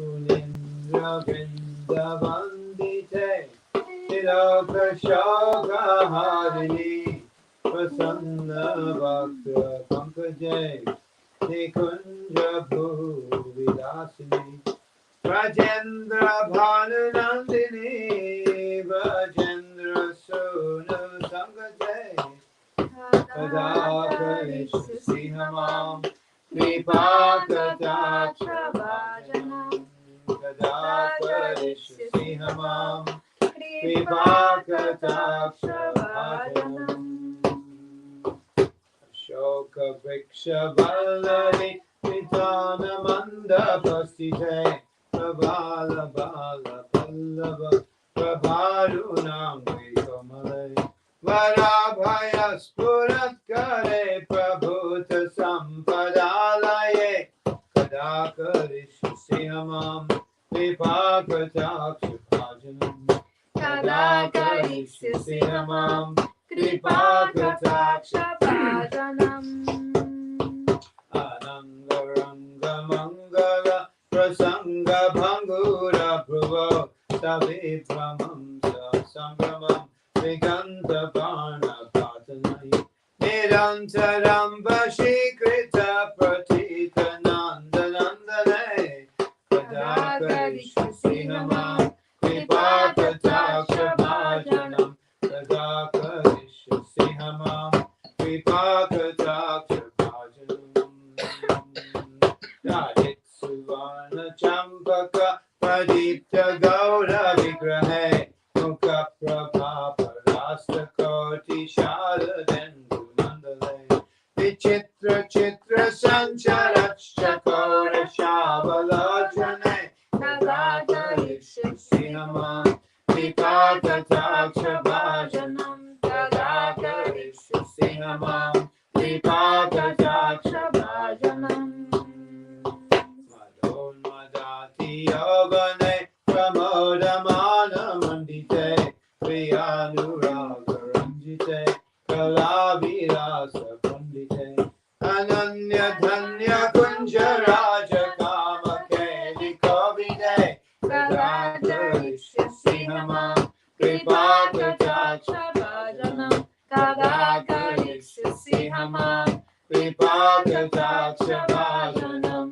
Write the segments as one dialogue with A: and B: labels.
A: Munindra Vrindavandite Tilokashogaharini Prasanna Bhakta Pankajay Nikunja Bhuvidasini Rajendra Bhanunandini Rajendra Sunu Sangajay Kadakarish Sihamam Vipakataksha Bhajanam Kadakarish Sihamam Vipakataksha Bhajanam Ashoka Vriksha Vallari Pitana Manda Pastite Prabhala Bala Pallava Prabharunam Vikamale Varabhaya Spuratkare Prabhuta Sampadalaye Kadakarish Sihamam Vipakataksha Bhajanam Kadakarish Sihamam Vipakataksha Bhajanam Anangaranga Mangala Prasanga Bhangura Prabhu Savipramam Sambramam Viganta Varna Patanai Nirantaram Vashikrita Pratita Nanda Nandane Kadakarish Sihamam Vipakataksha Bhajanam Kadakarish Sihamam Vipakataksha Bhajanam Radit Suvana Champaka Pradipta Gaura Vigrahe Mukha Prabha Parasta Koti Sharadendu Mandale Vichitra Chitra Sancharat Chakora Shabalachane Kadakarish Sihamam Vipakataksha Bhajanam Kadakarish Sihamam Vipakataksha Bhajanam Madon Madati Yogane Pramodamana Mandite Priyanuraga Ranjite Kalavirasa Pandite Ananya Dhanya Kunja Raja Kama Keli Kovide Kadakarish Sihamam Vipakataksha Bhajanam Kadakarish Sihamam Vipakataksha Bhajanam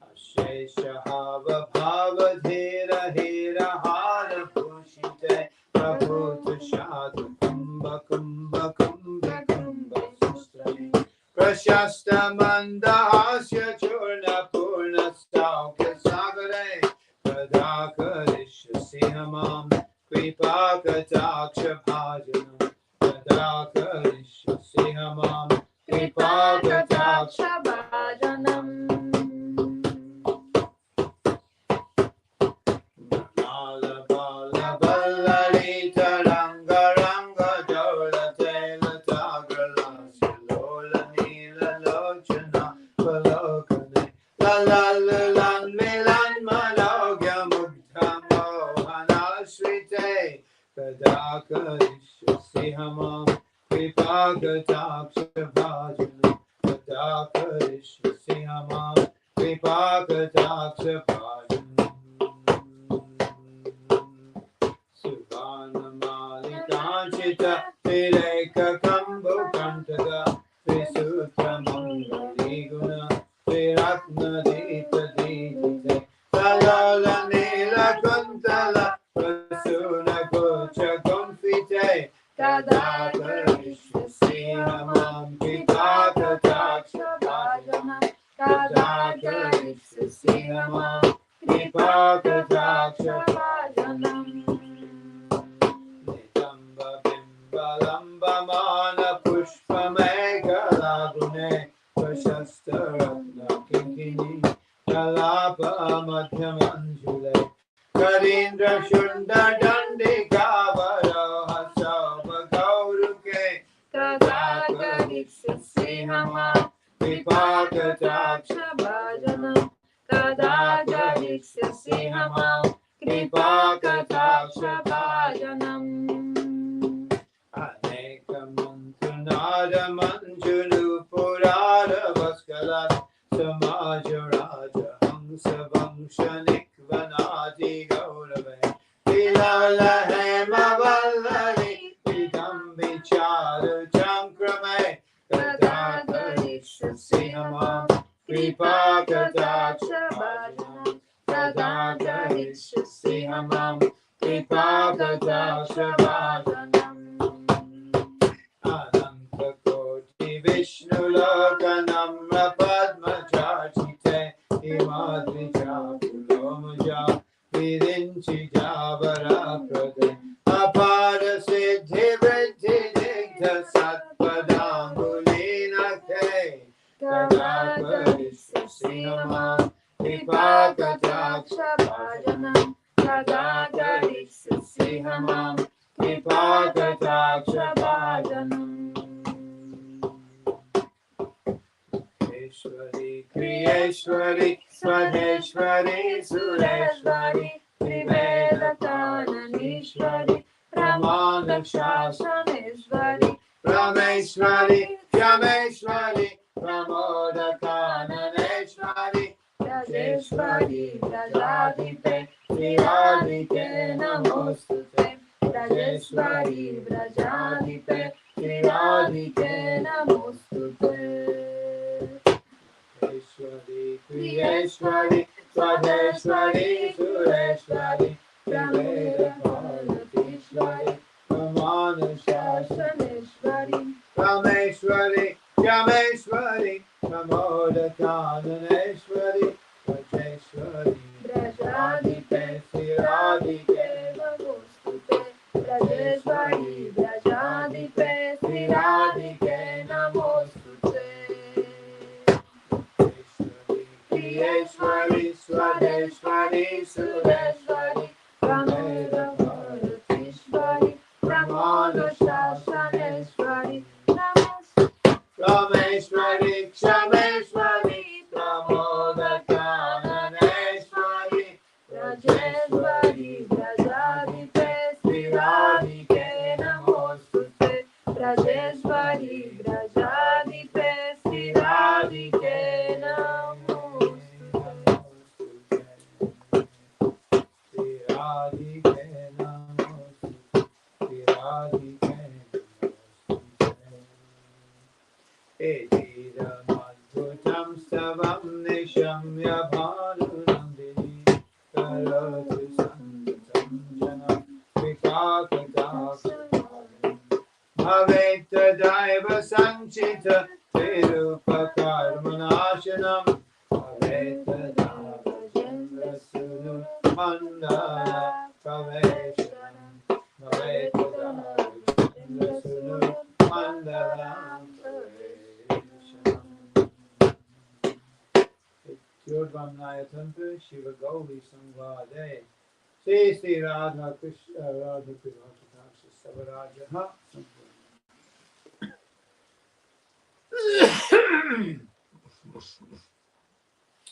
A: Ashesha Hava Bhava Dhira Hira Hara Pushite Prabhuta Shata Kumbha Kumbha Kumbha Kumbha Sustrani Prashasta Mandahasya Churna Purna Staukya Sagare Kadakarish Sihamam Vipakataksha Bhajanam Kadakarish Sihamam Vipakataksha Bhajanam Mala Bala Ballari Taranga Ranga Dola Tela Tagrala Silola Nila Lochana Palokane La La La Lan Milan Malogya Mugdha Mohana Srite Kadakarish Sihamam Vipakataksha Bhajanam Kadakarish Sihamam Vipakataksha Bhajanam Suvana Malikanchita Vireka Kambu Kantaga Visutra Mangali Guna Viratna Dita Dita Talala Nila Kuntala Prasuna Gocha Konfite Kadakarish Sihamam Vipakataksha Bhajanam Kadakarish Sihamam Vipakataksha Bhajanam Nitamba Bimbalamba Mana Pushpa Megala Gune Prashasta Ratna Kinkini Kalapa Madhyamanjule Karindra Shunda Dandika Varohasa Gauruke Kadakarish Sihamam Vipakataksha Bhajanam Kadakarish Sihamam Vipakataksha Bhajanam Aneka Mantrunada Manjulu Purada Vaskalat Samaja Raja Vansavankshanikvanati Gaurave Vilalahe Mavallari Vidam Vicharu Chankrame Kadakarish Sinamam Kripa Kataksha Bhajanam Kadakarish Sinamam Kripa Kataksha Bhajanam Ananta Koti Vishnu Lokanam Padmachachite Himadrija Pulomaja Virinchi Javara Prade Apara Siddhi Vriddhi Digdha Satpadambulina Ke Kadakarish Sinamam Kripa Kataksha Bhajanam Kadakarish Sinamam Kripa Kataksha Bhajanam Ishwari Kriyeshwari Swadeshwari Sureshwari Trivedakananishwari Pramana Shasaneshwari Rameshwari Yameshwari Pramodakananeshwari Rajeshwari Rajadipe Triradike Namostute Rajeshwari Rajadipe Triradike Namostute Kriyeshwari, Swadeshwari, Sureshwari, Trivedakananishwari, Pramana Shasaneshwari, Rameshwari, Yameshwari, Pramodakananeshwari, Rajeshwari, Brajadipe, Siradike, Namostute, Rajeshwari, Brajadipe, Siradike, Namostute. Kriyeshwari, Swadeshwari, Sureshwari, Pramodakananishwari, Pramana Shasaneshwari, Rameshwari, Kshameshwari, Pramodakananeshwari, Rajeshwari, Brajadipe, Siradike, Namostute, Rajeshwari, Brajadipe, Siradike, Edidammadbhutam stavam nishamya bhanunandini karoti santam janam vikakataksham bhavetadaiva sanchita virupakarmanashanam bhavetadaiva jendrasunu mandala kaveshanam bhavetadaiva jendrasunu mandalam Yodvamnaya Tantra Shiva Gauri Samvade Sri Sri Radha Krishna Radha Kripa Savarajaha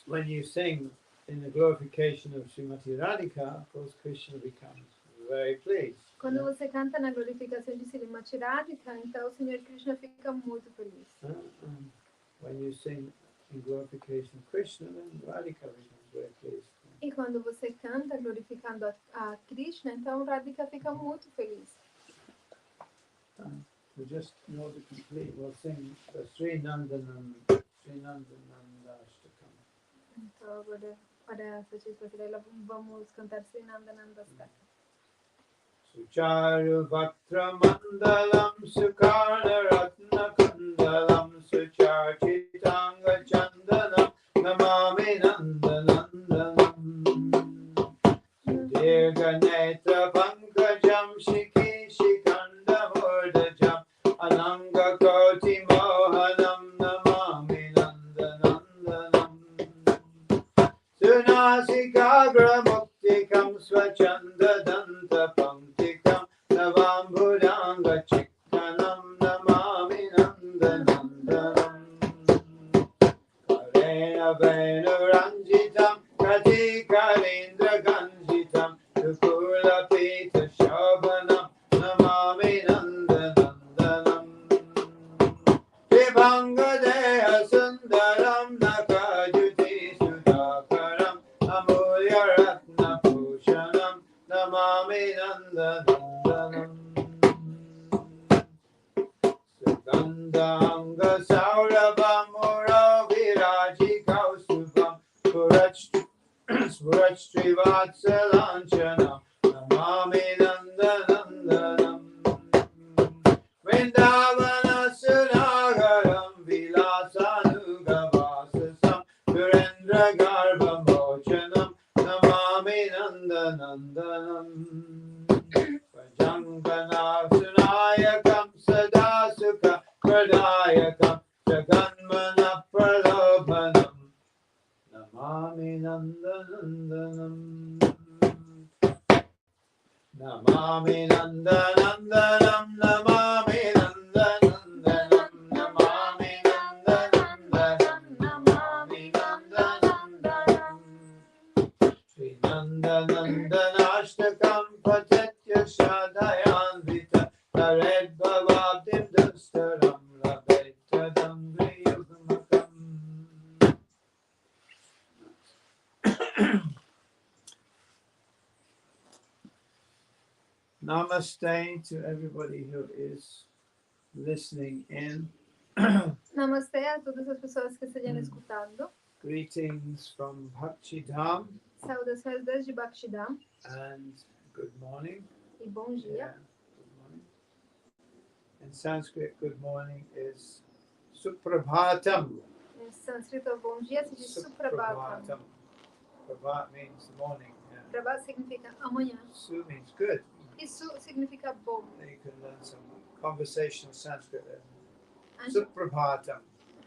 A: When you sing in the glorification of Srimati Radhika, of course Krishna becomes very pleased.
B: Quando você canta na glorificação de Srimati Radhika, então o Senhor Krishna fica muito feliz.
A: When you sing in glorification of Krishna, then Radhika becomes very pleased.
B: E quando você canta glorificando a Krishna, então Radhika fica muito feliz.
A: We just know the complete. We'll sing the Sri Nandananda Ashtakam.
B: Então agora, para essa sexta-feira, vamos cantar Sri Nandananda Ashtakam.
A: Sucharu Vaktra Mandalam Sukarna Ratna Kundalam Suchachitanga Chandanam Namami Nandanandanam Sudirga Netra Pankajam Shiki Shikanda Murdajam Ananga Koti Mohanam Namami Nandanandanam Sunasikagra Muktikam Swachanda Danta Panktikam Navambudanga Chikkanam Namami Nandanandanam Karena Venuranjitam Kati Karindra Ganjitam Tukula Pita Shobhanam Namami Nandanandanam Vibhanga Deha Sundaram Nakajuti Sudakaram Vijaji Kaustubam Surachri Vatsalanchana Namami Nandanandanam Vrindavana Sunagaram Vilasanugavasasam Surendra Garbham Bhojanam Namami Nandanandanam Janganavsunayakam Sadasukha Pradayakam Jaganmana Pralabhanam Namami Nandanandanam Namami Nandanandanam Namami Nandanandanam Namami Nandanandanam Namami Nandanandanam Sri Nandanandanashtakam Patetya Shadayanvita Tared Bhavabdim Dustaram Labetadam Vriyugamakam. Namaste to everybody who is listening in.
B: Namaste a todas as pessoas que estejam escutando.
A: Greetings from Bhakti-dham
B: Saudações desde Bhakti-dham
A: and good morning.
B: e bom dia.
A: Yeah, good morning. In Sanskrit, good morning is Suprabhatam.
B: Em sânscrito, bom dia se diz Suprabhatam.
A: Prabhat means morning. Yeah.
B: Prabhat significa amanhã.
A: Su means good.
B: Isso significa bom.
A: Then you can learn some conversational Sanskrit there.
B: A gente,
A: Suprabhatam.
B: a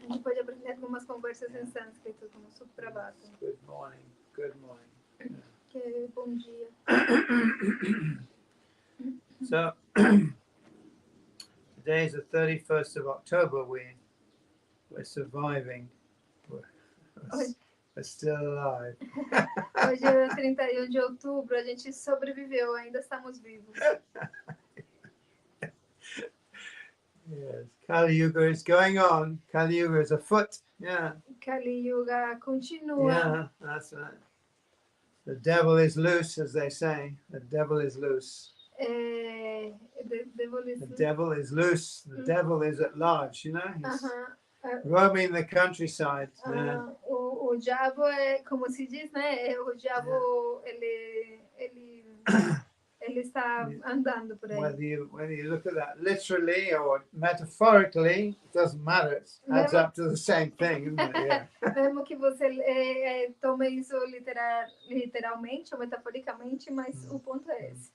B: gente pode aprender algumas conversas em sânscrito, como Suprabhatam,
A: Good morning. Good morning.
B: que é bom dia.
A: So today is the 31st of October. We're surviving. We're still alive.
B: Hoje é 31 de outubro, a gente sobreviveu, ainda estamos vivos.
A: Yes, Kali Yuga is going on. Kali Yuga is afoot. Yeah,
B: Kali Yuga continua.
A: yeah, that's right. The devil is loose, as they say. The devil is loose. The devil is loose. The devil is at large. You know, he's roaming the countryside. Yeah.
B: O diabo é, como se diz, né? O diabo, ele está andando por aí.
A: Whether you look at that literally or metaphorically, it doesn't matter. It adds up to the same thing, isn't it? Yeah.
B: Mesmo que você tome isso literalmente ou metaforicamente, mas o ponto é esse.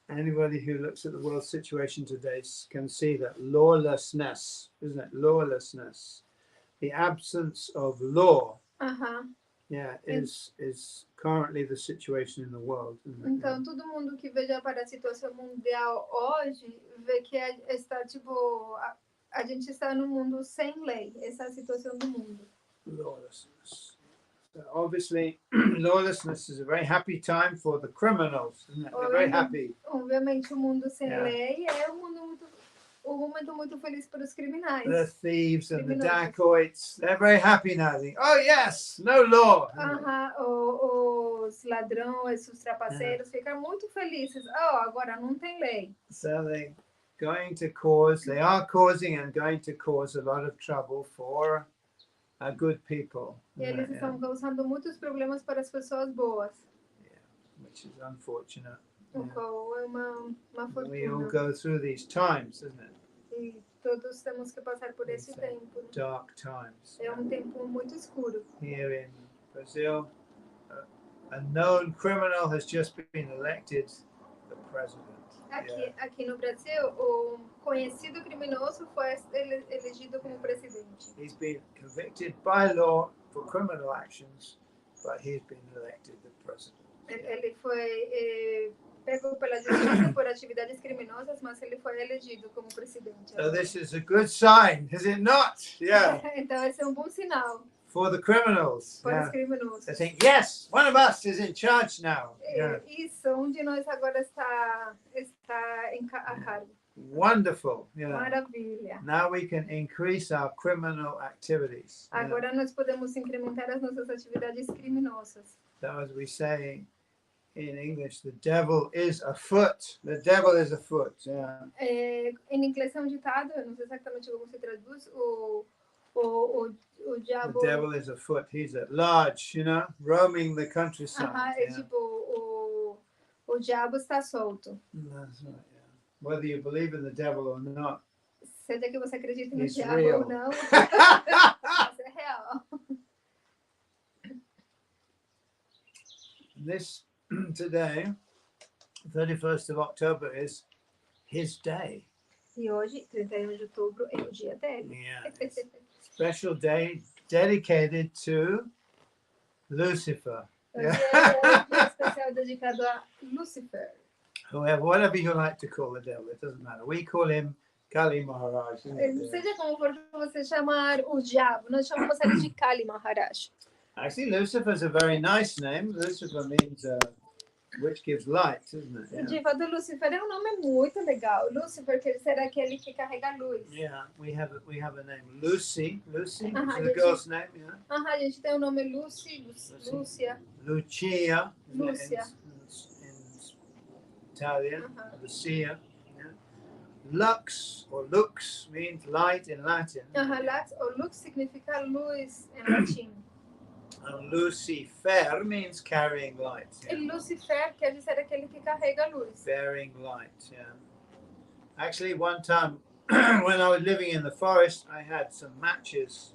A: Anybody who looks at the world situation today can see that lawlessness, isn't it? Lawlessness, the absence of law, yeah, is currently the situation in the world, isn't it?
B: Então, todo mundo que veja para a situação mundial hoje vê que está tipo a gente está num mundo sem lei. Essa é a situação do mundo.
A: Lawlessness. So obviously, lawlessness is a very happy time for the criminals, isn't it? They're very happy.
B: Obviamente, o mundo sem lei é um momento muito feliz para os criminais.
A: The thieves and the dacoits, they're very happy now. They think, oh yes, no law.
B: Os ladrões, os trapaceiros ficam muito felizes. Oh, agora não tem lei.
A: So they are causing and going to cause a lot of trouble for good people.
B: E eles estão causando muitos problemas para as pessoas boas.
A: Yeah, which is unfortunate.
B: O qual é uma fortuna.
A: We all go through these times, isn't it?
B: E todos temos que passar por esse tempo.
A: Dark times.
B: É tempo muito escuro.
A: Here in Brazil, a known criminal has just been elected the president.
B: Aqui no Brasil, o conhecido criminoso foi elegido como presidente.
A: He's been convicted by law for criminal actions, but he's been elected the president.
B: Ele foi pego pela justiça por atividades criminosas, mas ele foi elegido como presidente.
A: So this is a good sign, is it not? Yeah.
B: Então esse é bom sinal.
A: For the criminals.
B: Para os criminosos.
A: They think, yes, one of us is in charge now.
B: Isso, um de nós agora está a cargo.
A: Wonderful. Yeah.
B: Maravilha.
A: Now we can increase our criminal activities.
B: Agora nós podemos incrementar as nossas atividades criminosas.
A: So as we say in English, the devil is afoot. The devil is afoot. Yeah.
B: Em inglês é um ditado, eu não sei exatamente como se traduz, o o diabo...
A: The devil is afoot. He's at large, you know, roaming the countryside.
B: É tipo, o diabo está solto.
A: That's right, yeah. Whether you believe in the devil or not,
B: Seja que você acredita no
A: he's
B: diabo
A: real.
B: ou não, isso é real.
A: This today, 31st of October, is his day.
B: E hoje, 31 de outubro, é o dia dele.
A: Yeah, it's a special day dedicated to Lucifer.
B: Hoje é um dia especial dedicado a Lúcifer.
A: Whatever you like to call the devil, it doesn't matter. We call him Kali Maharaj.
B: Seja como for você chamar o diabo, nós chamamos ele de Kali Maharaj.
A: Actually, Lucifer is a very nice name. Lucifer means which gives light, isn't it? Yeah.
B: De fato, Lúcifer é um nome muito legal. Lúcifer quer dizer aquele que carrega luz.
A: Yeah, we have a name, Lucy. Lucy is
B: Uh-huh,
A: the girl's name, yeah.
B: A gente tem o nome Lucy, Lúcia.
A: Lucia.
B: Lúcia.
A: In Italian, Lucia. Yeah. Lux or lux means light in Latin.
B: Lux significa luz em latim.
A: And Lucifer means carrying light.
B: Yeah. E Lucifer quer dizer aquele que carrega luz.
A: Bearing light, yeah. Actually, one time when I was living in the forest, I had some matches.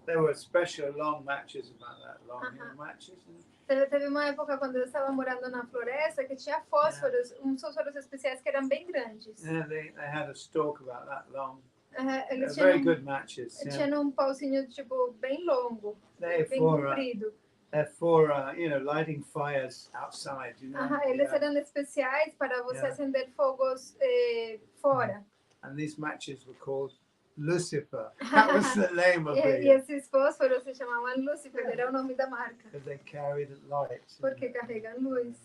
A: There were special long matches, about that long, you know, matches.
B: Teve uma época quando eu estava morando na floresta que tinha fósforos, uns fósforos especiais que eram bem grandes.
A: Yeah, they had a stalk about that long.
B: Eles
A: very good matches.
B: Tinham pauzinho tipo bem longo, bem comprido.
A: They're for you know, lighting fires outside. You know.
B: Eles eram especiais para você acender fogos fora.
A: And these matches were called Lucifer. That was the name of
B: it. E esses fósforos se chamavam Lucifer, era o nome da marca.
A: Because they carried light.
B: Porque carregam luz.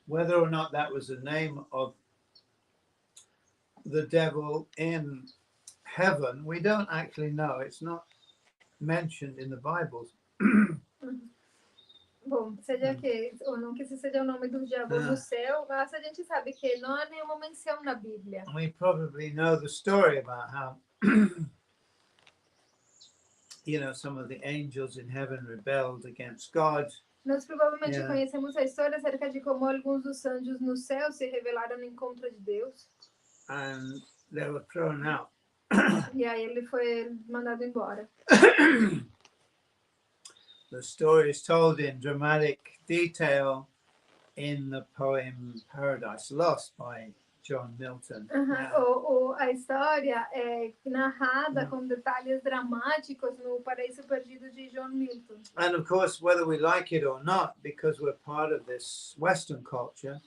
A: Whether or not that was the name of the devil in heaven, we don't actually know. It's not mentioned in the Bible.
B: Bom, seja que ou não que esse seja o nome do diabo no céu, mas a gente sabe que não há nenhuma menção na Bíblia.
A: We probably know the story about how you know, some of the angels in heaven rebelled against God.
B: Nós provavelmente conhecemos a história acerca de como alguns dos anjos no céu se rebelaram em contra de Deus.
A: And they were thrown out.
B: E aí ele foi mandado embora.
A: The story is told in dramatic detail in the poem Paradise Lost by John Milton.
B: A história é narrada com detalhes dramáticos no Paraíso Perdido de John Milton.
A: And of course, whether we like it or not, because we're part of this Western culture,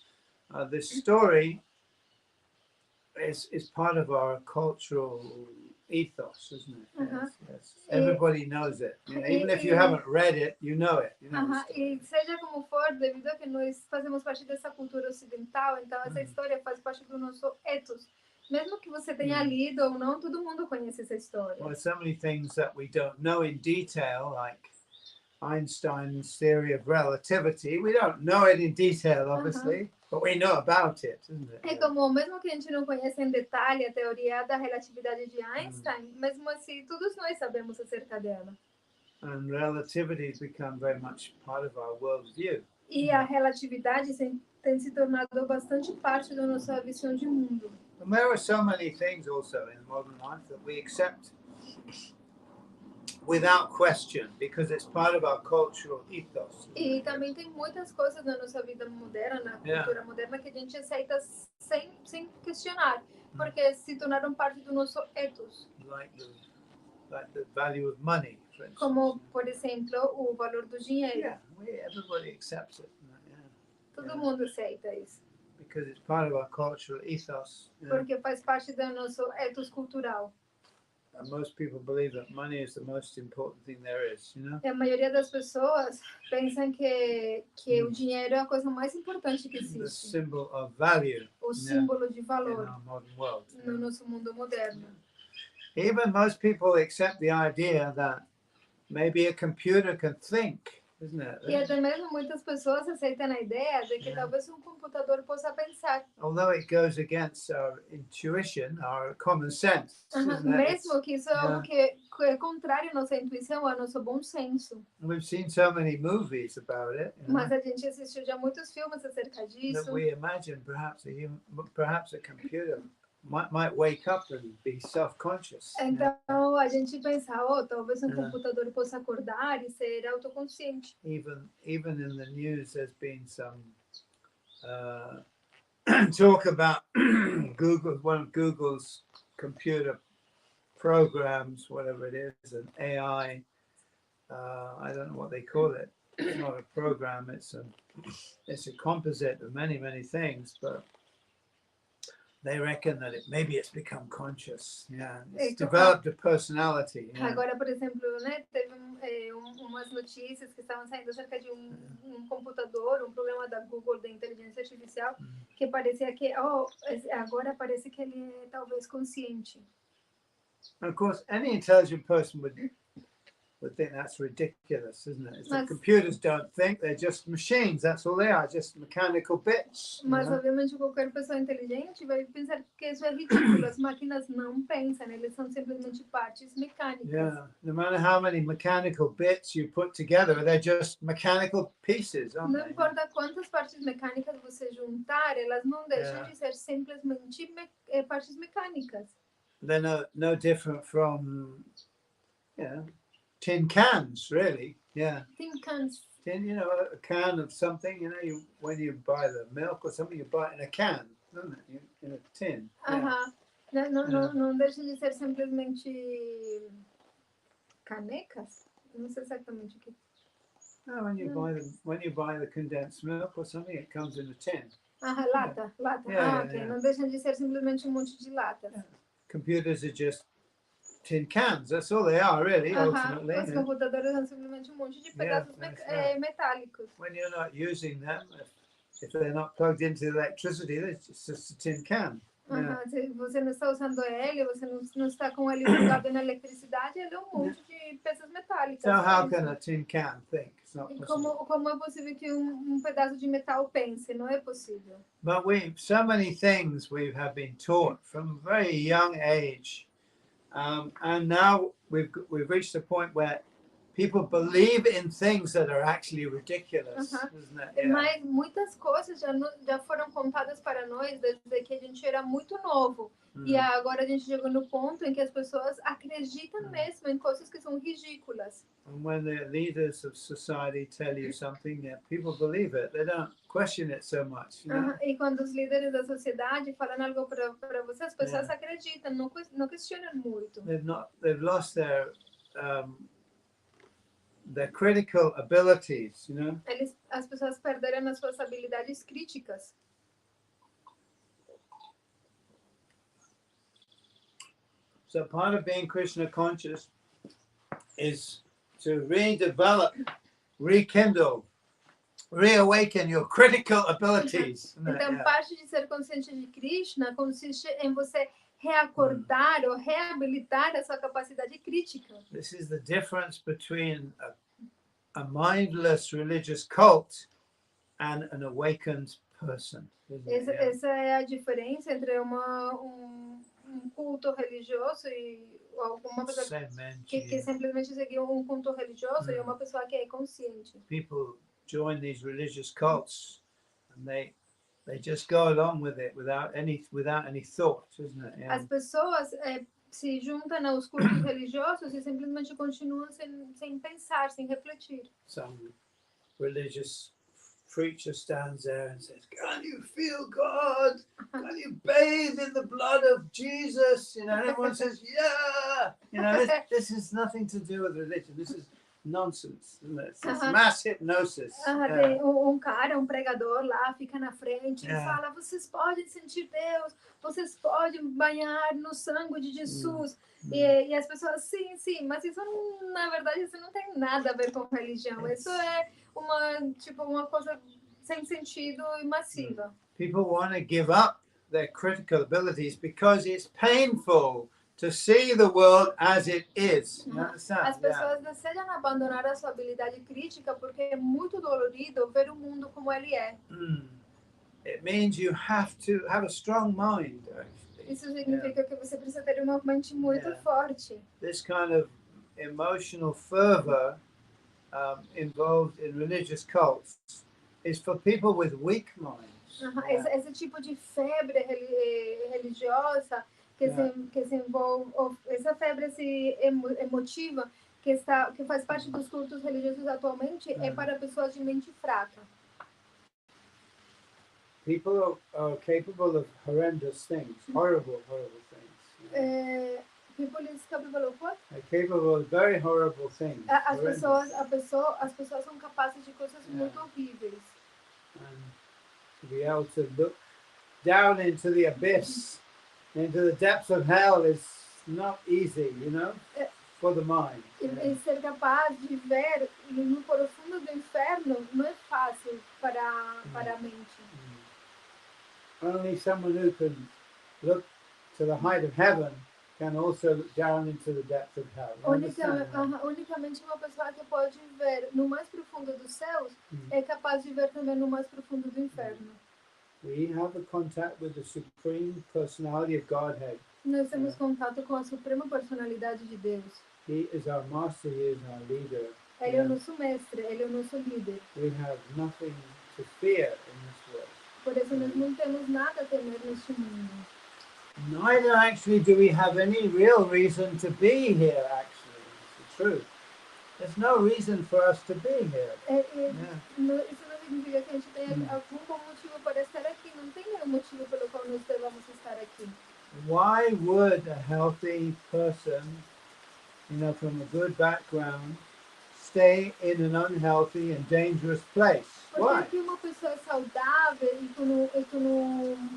A: this story is part of our cultural ethos, isn't it? Yes. Everybody knows it. You know, even if you haven't read it, you know it. You know
B: E seja como for, devido a que nós fazemos parte dessa cultura ocidental, então essa história faz parte do nosso ethos. Mesmo que você tenha lido ou não, todo mundo conhece essa história.
A: Well, so many things that we don't know in detail, like Einstein's theory of relativity. We don't know it in detail, obviously, but we know about it, isn't it?
B: É como, mesmo que a gente não conheça em detalhe a teoria da relatividade de Einstein, mesmo assim, todos nós sabemos acerca dela.
A: And relativity has become very much part of our worldview.
B: E a relatividade tem se tornado bastante parte da nossa visão de mundo.
A: And there are so many things also in modern life that we accept without question, because it's part of our cultural ethos.
B: E também tem muitas coisas na nossa vida moderna, na cultura moderna, que a gente aceita sem questionar, porque se tornaram parte do nosso ethos.
A: Like the value of money, for instance.
B: Como, por exemplo, o valor do dinheiro.
A: Everybody accepts it.
B: Todo mundo aceita isso.
A: Because it's part of our cultural ethos.
B: Porque faz parte do nosso ethos cultural.
A: And most people believe that money is the most important thing there is, you know?
B: E a maioria das pessoas pensam que o dinheiro é a coisa mais importante que existe.
A: The symbol of value.
B: O símbolo de valor
A: in our modern world.
B: No nosso mundo moderno.
A: Even most people accept the idea that maybe a computer can think. isn't it?
B: E até mesmo muitas pessoas aceitam a ideia de que talvez computador possa pensar.
A: Although it goes against our intuition, our common sense.
B: Mesmo que isso é algo que é contrário à nossa intuição, ao nosso bom senso.
A: We've seen so many movies about it.
B: Mas a gente assistiu já muitos filmes acerca disso.
A: That we imagine perhaps a computer might wake up and be self-conscious.
B: Então a gente pensa, talvez computador possa acordar e ser autoconsciente.
A: Even in the news, there's been some talk about one of Google's computer programs, whatever it is, an AI. I don't know what they call it. It's not a program. It's a composite of many things, but they reckon that maybe it's become conscious. Yeah, it's developed a personality. Yeah.
B: Agora, por exemplo, né, teve umas notícias que estavam saindo acerca de computador, programa da Google de inteligência artificial, que parecia que agora parece que ele é talvez consciente.
A: And of course, any intelligent person would think that's ridiculous, isn't it? It's like computers don't think; they're just machines. That's all they are, just mechanical bits.
B: Mas obviamente qualquer pessoa inteligente vai pensar que isso é ridículo. As máquinas não pensam; eles são simplesmente partes mecânicas.
A: Yeah, no matter how many mechanical bits you put together, they're just mechanical pieces, aren't they?
B: Não importa quantas partes mecânicas você juntar, elas não deixam de ser simplesmente partes mecânicas.
A: They're no different from, tin cans, really. Yeah.
B: Tin cans.
A: Tin, a can of something. When you buy the milk or something, you buy it in a can, don't it? In a tin.
B: Não deixa de ser simplesmente canecas. Não sei exatamente o que.
A: No, when you buy the condensed milk or something, it comes in a tin.
B: Lata. Ok. Não deixa de ser simplesmente monte de latas.
A: Yeah. Computers are just tin cans. That's all they are, really, ultimately.
B: Os computadores são simplesmente monte de pedaços metálicos.
A: When you're not using them, if they're not plugged into electricity, it's just a tin can.
B: Se você não está usando ele, você não está com ele ligado na eletricidade, ele é monte de peças metálicas.
A: So how can a tin can think? It's not possible.
B: Como é possível que pedaço de metal pense? Não é possível.
A: But so many things we have been taught from a very young age. And now we've reached a point where people believe in things that are actually ridiculous, isn't it? Yeah.
B: Mas muitas coisas já foram contadas para nós desde que a gente era muito novo. E agora a gente chegou no ponto em que as pessoas acreditam mesmo em coisas que são ridículas.
A: And when the leaders of society tell you something, people believe it. They don't question it so much.
B: E quando os líderes da sociedade falam algo para você, as pessoas acreditam, não questionam muito.
A: They've lost their critical abilities,
B: As pessoas perderam as suas habilidades críticas.
A: So part of being Krishna conscious is to redevelop, rekindle, reawaken your critical abilities.
B: Então, parte de ser consciente de Krishna consiste em você reacordar ou reabilitar a sua capacidade crítica.
A: This is the difference between a mindless religious cult and an awakened person.
B: Essa é a diferença entre culto religioso e alguma pessoa que simplesmente seguiu culto religioso e uma pessoa que é consciente.
A: People join these religious cults and they just go along with it without any thought, isn't it? Yeah.
B: As pessoas se juntam aos cultos religiosos e simplesmente continuam sem pensar, sem refletir.
A: Some religious preacher stands there and says, "Can you feel God? Can you bathe in the blood of Jesus?" And everyone says, "Yeah." This has nothing to do with religion. This is nonsense, isn't it? It's mass hypnosis.
B: Tem cara, pregador lá, fica na frente e fala: vocês podem sentir Deus, vocês podem banhar no sangue de Jesus. E as pessoas, sim, mas isso na verdade isso não tem nada a ver com religião. Isso é uma coisa sem sentido e massiva.
A: People want to give up their critical abilities because it's painful to see the world as it is. You understand?
B: As pessoas desejam abandonar a sua habilidade crítica porque é muito dolorido ver o mundo como ele é.
A: It means you have to have a strong mind, actually.
B: Isso significa que você precisa ter uma mente muito forte.
A: This kind of emotional fervor involved in religious cults is for people with weak minds.
B: Esse tipo de febre religiosa que se envolve, essa febre emotiva que faz parte dos cultos religiosos atualmente é para pessoas de mente fraca.
A: People are capable of horrendous things, horrible things.
B: People is capable of what?
A: They're capable of very horrible things.
B: As pessoas são capazes de coisas muito horríveis.
A: And to be able to look down into the abyss, into the depths of hell is not easy, you know, for the mind.
B: E ser capaz de ver no profundo do inferno não é fácil para a mente.
A: Only someone who can look to the height of heaven can also look down into the depths of hell.
B: Unicamente uma pessoa que pode ver no mais profundo dos céus é capaz de ver também no mais profundo do inferno.
A: We have a contact with the supreme personality of Godhead.
B: Nós temos contato com a suprema personalidade de Deus.
A: He is our master, he is our leader.
B: Ele é o nosso mestre, ele é o nosso líder.
A: We have nothing to fear in this world.
B: Por isso nós não temos nada a temer neste mundo.
A: Neither actually do we have any real reason to be here, actually. It's the truth. There's no reason for us to be here.
B: Isso não significa que a gente tenha algum bom motivo para estar aqui. Não tem nenhum motivo pelo qual nós devamos estar aqui.
A: Why would a healthy person, you know, from a good background, stay in an unhealthy and dangerous place? Why?
B: Porque uma pessoa saudável e com um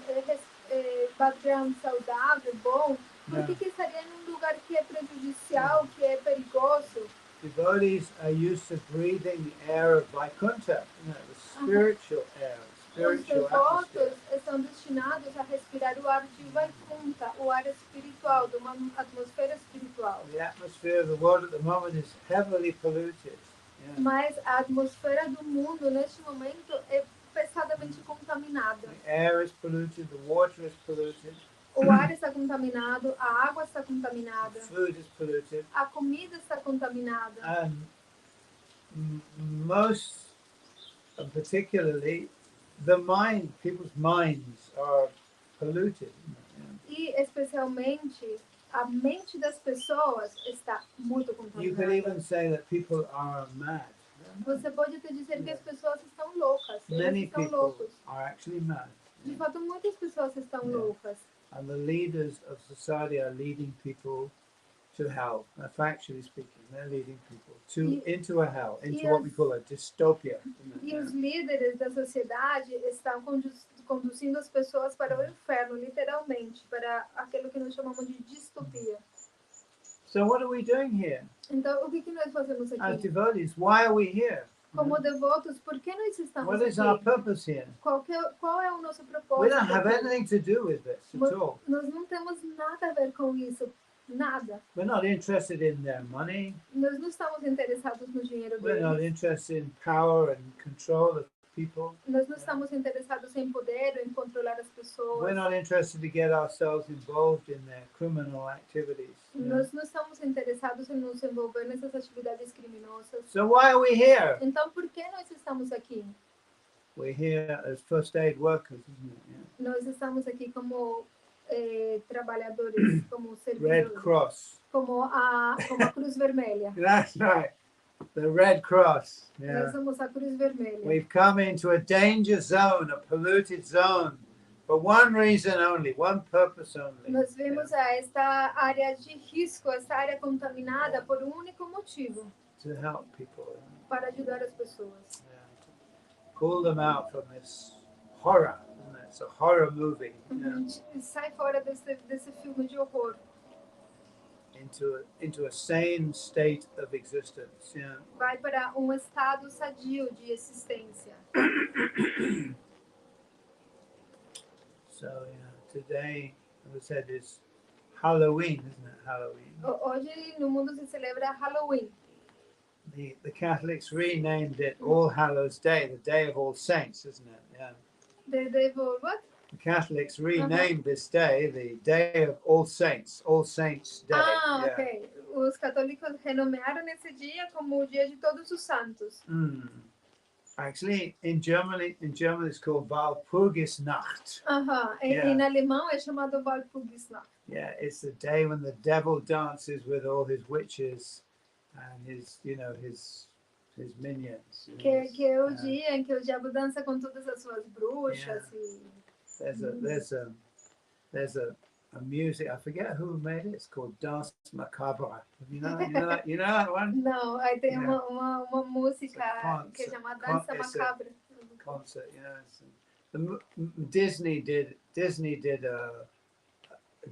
B: background saudável, bom, por que estaria num lugar que é prejudicial, que é perigoso?
A: Devotees are used to breathing the air of Vaikuntha, you know, the spiritual air, spiritual
B: Os devotos
A: atmosphere.
B: estão destinados a respirar o ar de Vaikuntha, o ar espiritual, de uma atmosfera espiritual.
A: The atmosphere of the world at the moment is heavily polluted.
B: Mas a atmosfera do mundo neste momento é pesadamente contaminada.
A: The air is polluted, the water is polluted.
B: O ar está contaminado, a água está contaminada,
A: Food is polluted.
B: a comida está contaminada.
A: And most, particularly, the mind, people's minds are polluted.
B: E especialmente a mente das pessoas está muito
A: You could even
B: contaminada.
A: say that people are mad.
B: Você pode até dizer que as pessoas estão loucas. Eles
A: Many
B: estão
A: people
B: loucos.
A: are actually mad.
B: De fato, muitas pessoas estão loucas.
A: And the leaders of society are leading people to hell. Factually speaking, they're leading people into a hell, into what we call a dystopia.
B: E os líderes da sociedade estão conduzindo as pessoas para o inferno, literalmente, para aquilo que nós chamamos de distopia.
A: So what are we doing here?
B: Então, o que nós fazemos
A: As
B: aqui?
A: devotees, why are we here?
B: Como devotos, por que nós estamos
A: What is our
B: aqui?
A: purpose here?
B: Qual é o nosso
A: We
B: propósito?
A: don't have
B: aqui?
A: anything to do with this at all.
B: Nós não temos nada a ver com isso. Nada.
A: We're not interested in their money.
B: Nós não estamos interessados no dinheiro
A: We're not
B: deles.
A: interested in power and control of people.
B: Nós não estamos interessados em poder ou em controlar as pessoas.
A: We're not interested to get ourselves involved in their criminal activities.
B: Nós não estamos interessados em nos envolver nessas atividades criminosas.
A: So why are we here?
B: Então, por que nós estamos aqui?
A: We're here as first aid workers, isn't it?
B: Nós estamos aqui como trabalhadores, como
A: Red
B: servidores,
A: Cross.
B: como a Cruz Vermelha.
A: That's right. The Red Cross.
B: Nós somos a Cruz Vermelha.
A: We've come into a danger zone, a polluted zone, for one reason only, one purpose only.
B: Nós vimos esta área de risco, esta área contaminada por um único motivo,
A: To help people.
B: para ajudar as pessoas.
A: To pull them out from this horror. Isn't it? It's a horror movie.
B: Sai fora desse filme de horror.
A: Into a sane state of existence. Yeah.
B: Vai para um estado sadio de existência.
A: So today, as I said, is Halloween, isn't it? Halloween.
B: Hoje no mundo se celebra Halloween.
A: The Catholics renamed it All Hallows Day, the Day of All Saints, isn't it? Yeah.
B: The day of what?
A: The Catholics renamed this day the Day of All Saints Day.
B: Ah,
A: yeah.
B: ok. Os católicos renomearam esse dia como o Dia de Todos os Santos.
A: Actually, in German it's called Walpurgisnacht.
B: Em alemão é chamado Walpurgisnacht.
A: Yeah, it's the day when the devil dances with all his witches and his minions.
B: Que é o dia em que o diabo dança com todas as suas bruxas.
A: Yeah. There's a music, I forget who made it. It's called Danse Macabre. You know that one?
B: Não, aí tem uma música que é chamada Dança Macabra.
A: Concert, Disney did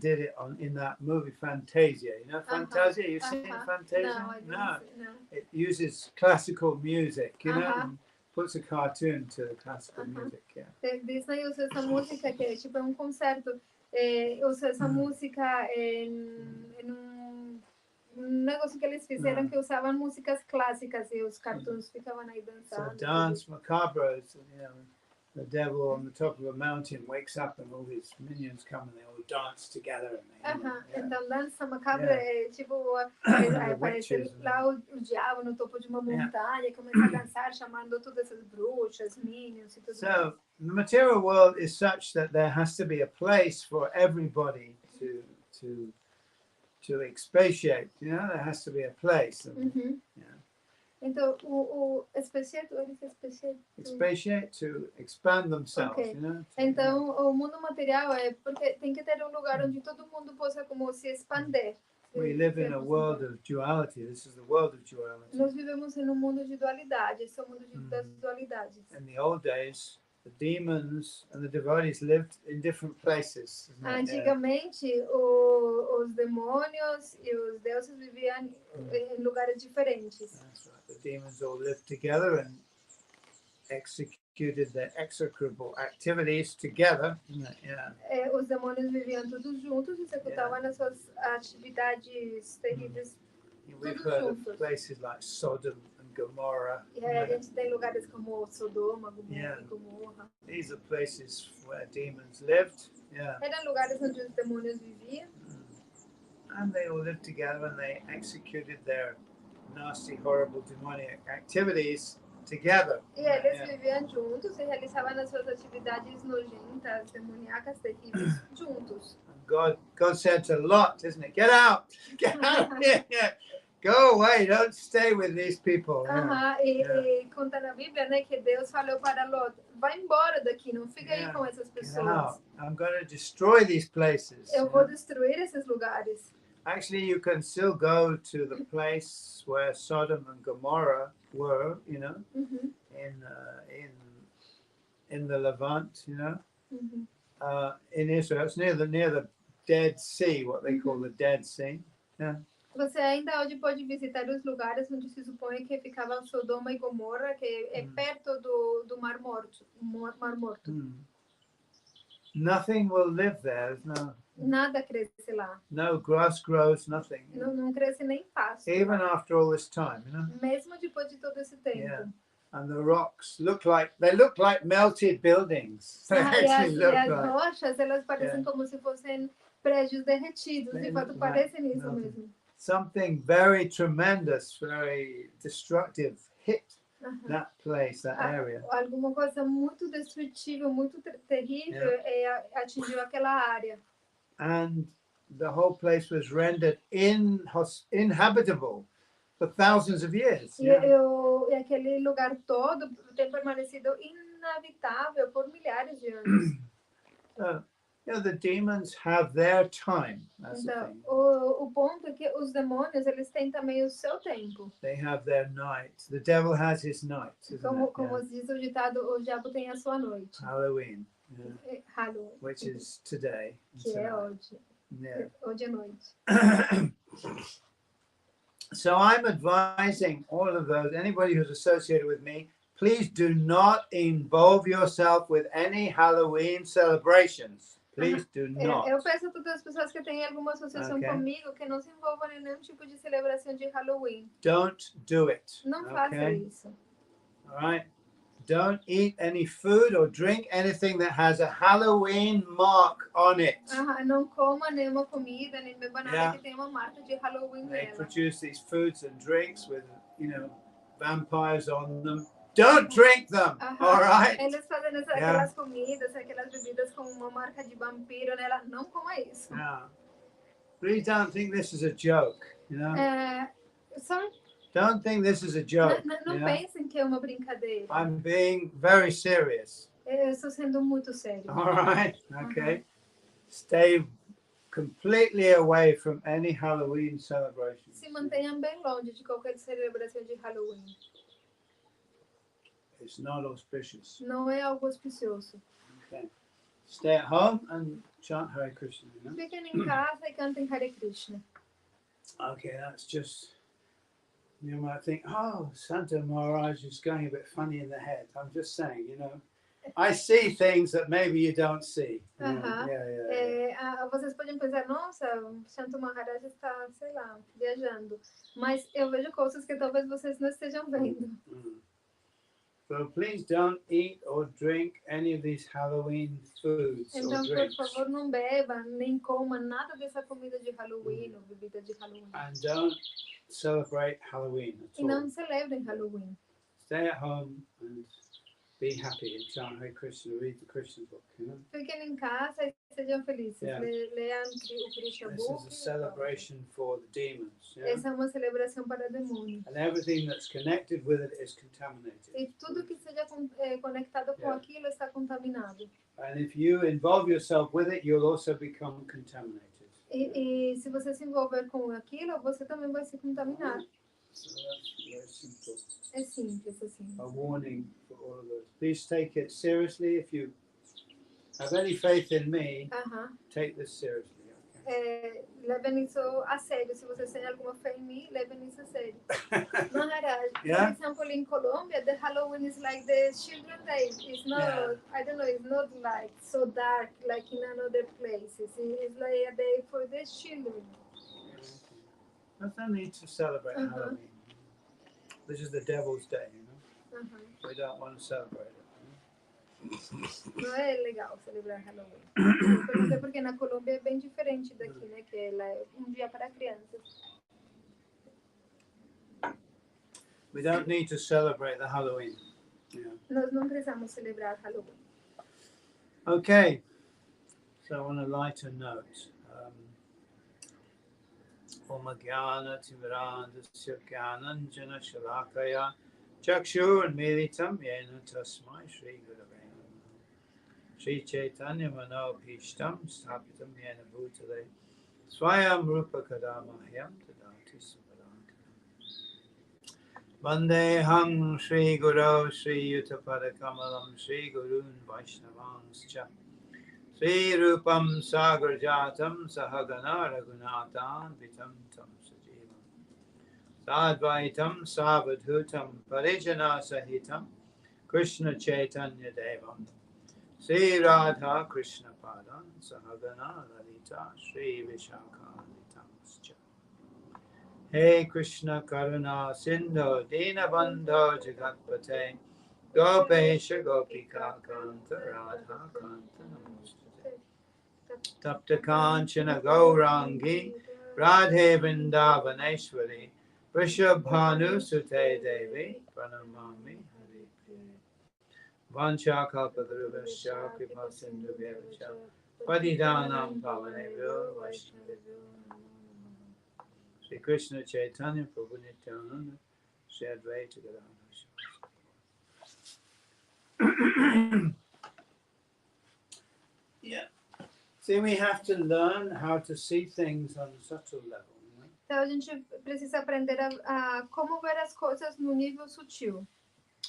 A: it in that movie Fantasia. You know Fantasia? You've seen Fantasia?
B: No.
A: It uses classical music, and puts a cartoon to the classical music. Yeah.
B: Disney usa essa música que é tipo um concerto. Usa essa música em um negócio que eles fizeram que usavam músicas clássicas e os cartoons ficavam aí dançando.
A: So Dance Macabre is, the devil on the top of a mountain wakes up and all his minions come and they all dance together.
B: Então Dança Macabra é tipo aparece lá o diabo no topo de uma montanha, começa a dançar chamando todas essas bruxas, minions e tudo.
A: So the material world is such that there has to be a place for everybody to expatiate. There has to be a place.
B: Então o expatiate
A: to expand themselves.
B: Okay. Então o mundo material é porque tem que ter um lugar onde todo mundo possa como se expandir.
A: We live in a world of duality. This is the world of duality.
B: Nós vivemos em um mundo de dualidade. Esse é o mundo das dualidades.
A: In the old days, the demons and the devotees lived in different places.
B: Antigamente, os demônios e os deuses viviam em lugares diferentes.
A: That's right. The demons all lived together and executed their execrable activities together.
B: Os demônios viviam todos juntos, executavam as suas atividades terríveis.
A: We've heard of places like Sodom and Gomorrah.
B: A gente tem lugares como Sodoma, Gomorra e Gomorra.
A: These are places where demons lived.
B: Eram lugares onde os demônios viviam.
A: And they all lived together and they executed their nasty, horrible, demonic activities together.
B: E eles viviam juntos e realizavam as suas atividades nojentas, demoníacas, terríveis juntos.
A: God said to Lot, isn't it? Get out here. Go away, don't stay with these people.
B: E conta na Bíblia, né, que Deus falou para Lot, vai embora daqui, não fica aí com essas pessoas.
A: I'm going to destroy these places.
B: Eu vou destruir esses lugares.
A: Actually, you can still go to the place where Sodom and Gomorrah were, in the Levant, in Israel. It's near the Dead Sea, what they call the Dead Sea.
B: Você ainda hoje pode visitar os lugares onde se supõe que ficavam Sodoma e Gomorra, que é perto do Mar Morto.
A: Nothing will live there.
B: Nada cresce lá.
A: No grass grows, nothing.
B: Não cresce nem pasto.
A: Even after all this time,
B: Mesmo depois de todo esse tempo.
A: Yeah. And the rocks look like melted buildings.
B: E as rochas, elas parecem como se fossem prédios derretidos. De fato, parecem isso mesmo.
A: Something very tremendous, very destructive hit that place, that area.
B: Alguma coisa muito destrutível, muito terrível atingiu aquela área.
A: And the whole place was rendered inhabitable for thousands of years.
B: E aquele lugar todo tem permanecido inabitável por milhares de anos.
A: The demons have their time. That's
B: então,
A: the thing.
B: O ponto é que os demônios, eles têm também o seu tempo.
A: They have their night. The devil has his night.
B: Como diz o ditado, o diabo tem a sua noite.
A: Halloween.
B: Halloween.
A: Which is today.
B: Que é hoje. Hoje é noite.
A: So I'm advising all of those, anybody who's associated with me, please do not involve yourself with any Halloween celebrations. Please do not.
B: Eu peço a todas as pessoas que têm alguma associação comigo que não se envolvam em nenhum tipo de celebração de Halloween.
A: Don't do it.
B: Não faça isso.
A: All right. Don't eat any food or drink anything that has a Halloween mark on it.
B: Não coma nenhuma comida, nem beba nada que tenha uma marca de Halloween
A: They
B: nela.
A: produce these foods and drinks with, vampires on them. Don't drink them, all right?
B: Eles fazem aquelas comidas, aquelas bebidas com uma marca de vampiro nela. Não coma isso.
A: Yeah. Please don't think this is a joke, Don't think this is a joke.
B: Não pensem que é uma brincadeira.
A: I'm being very serious.
B: Eu estou sendo muito sério.
A: All right, okay. Stay completely away from any Halloween celebration.
B: Se mantenham bem longe de qualquer celebração de Halloween.
A: It's not auspicious.
B: Não é algo auspicioso.
A: Okay. Stay at home and chant Hare Krishna.
B: Fiquem em casa e cantem Hare Krishna.
A: Okay, that's just. You might think, oh, Santa Maharaj is going a bit funny in the head. I'm just saying, I see things that maybe you don't see.
B: Vocês podem pensar, nossa, Santa Maharaj está, sei lá, viajando. Mas eu vejo coisas que talvez vocês não estejam vendo.
A: So please don't eat or drink any of these Halloween foods
B: então,
A: or drinks.
B: por favor, não beba, nem coma nada dessa comida de Halloween ou bebida de Halloween.
A: And don't celebrate Halloween at all.
B: E não celebrem Halloween.
A: Stay at home and be happy and chant Hare Krishna, read the Krishna book,
B: Fiquem em casa e sejam felizes. Leiam o Krishna book.
A: This is a celebration for the demons.
B: Essa é uma celebração para demônios.
A: And everything that's connected with it is contaminated.
B: E tudo que seja conectado com aquilo está contaminado.
A: And if you involve yourself with it, you'll also become contaminated.
B: E se você se envolver com aquilo, você também vai se contaminar.
A: So that's very simple.
B: É simples assim.
A: A warning for all of us. Please take it seriously. If you have any faith in me, take this seriously.
B: Levem isso a sério. Se vocês têm alguma fé em mim, levem isso a sério. Maharaj, for example, in Colombia, the Halloween is like the Children's Day. It's not, I don't know, it's not like so dark like in another places. It's like a day for the children.
A: There's no need to celebrate Halloween. This is the devil's day, We don't want to celebrate it.
B: Não é legal celebrar Halloween. Porque na Colômbia é bem diferente daqui, né? Que ela é dia para crianças.
A: We don't need to celebrate the Halloween.
B: Nós não precisamos celebrar Halloween.
A: Okay. So on a lighter note, Om Jnana Timirandasya Jnananjana Shalakaya Chakshur Militam Yena Tasmai Shri Gurave Shri Chaitanya Mano Bhishtam Sthapitam Yena Bhutale Swayam Rupa Kadamahyam Tadati Supadantam Vandeham Shri Guru Shri Yutapada Kamalam Shri Gurun Vaishnavangscha Sri Rupam Sagar Jatam Sahagana Raghunathan Vitam Tam Sajivam Sadvaitam Savadhutam Parijana Sahitam Krishna Chaitanya Devam Sri Radha Krishna Padan Sahagana Lalita Sri Vishakha Vitamscha Hey Krishna Karuna Sindhu Dinabandho Jagatpate Gopesha Gopika Kanta Radha Kanta Namaste Tapta Kanchana Gaurangi Radhe Vrindavaneshwari Vrishabhanu Sute Devi Pranamami Hari Vancha Kalpadruvasya Kripa Sindhu Vyavacha Padidanam Pavanebhyo Vaishnavibhyo Sri Krishna Chaitanya Prabhu Nityananda Sri Advaita Gadadhara. Yeah. See, we have to learn how to see things on a subtle level.
B: Então a gente precisa aprender a como ver as coisas no nível sutil.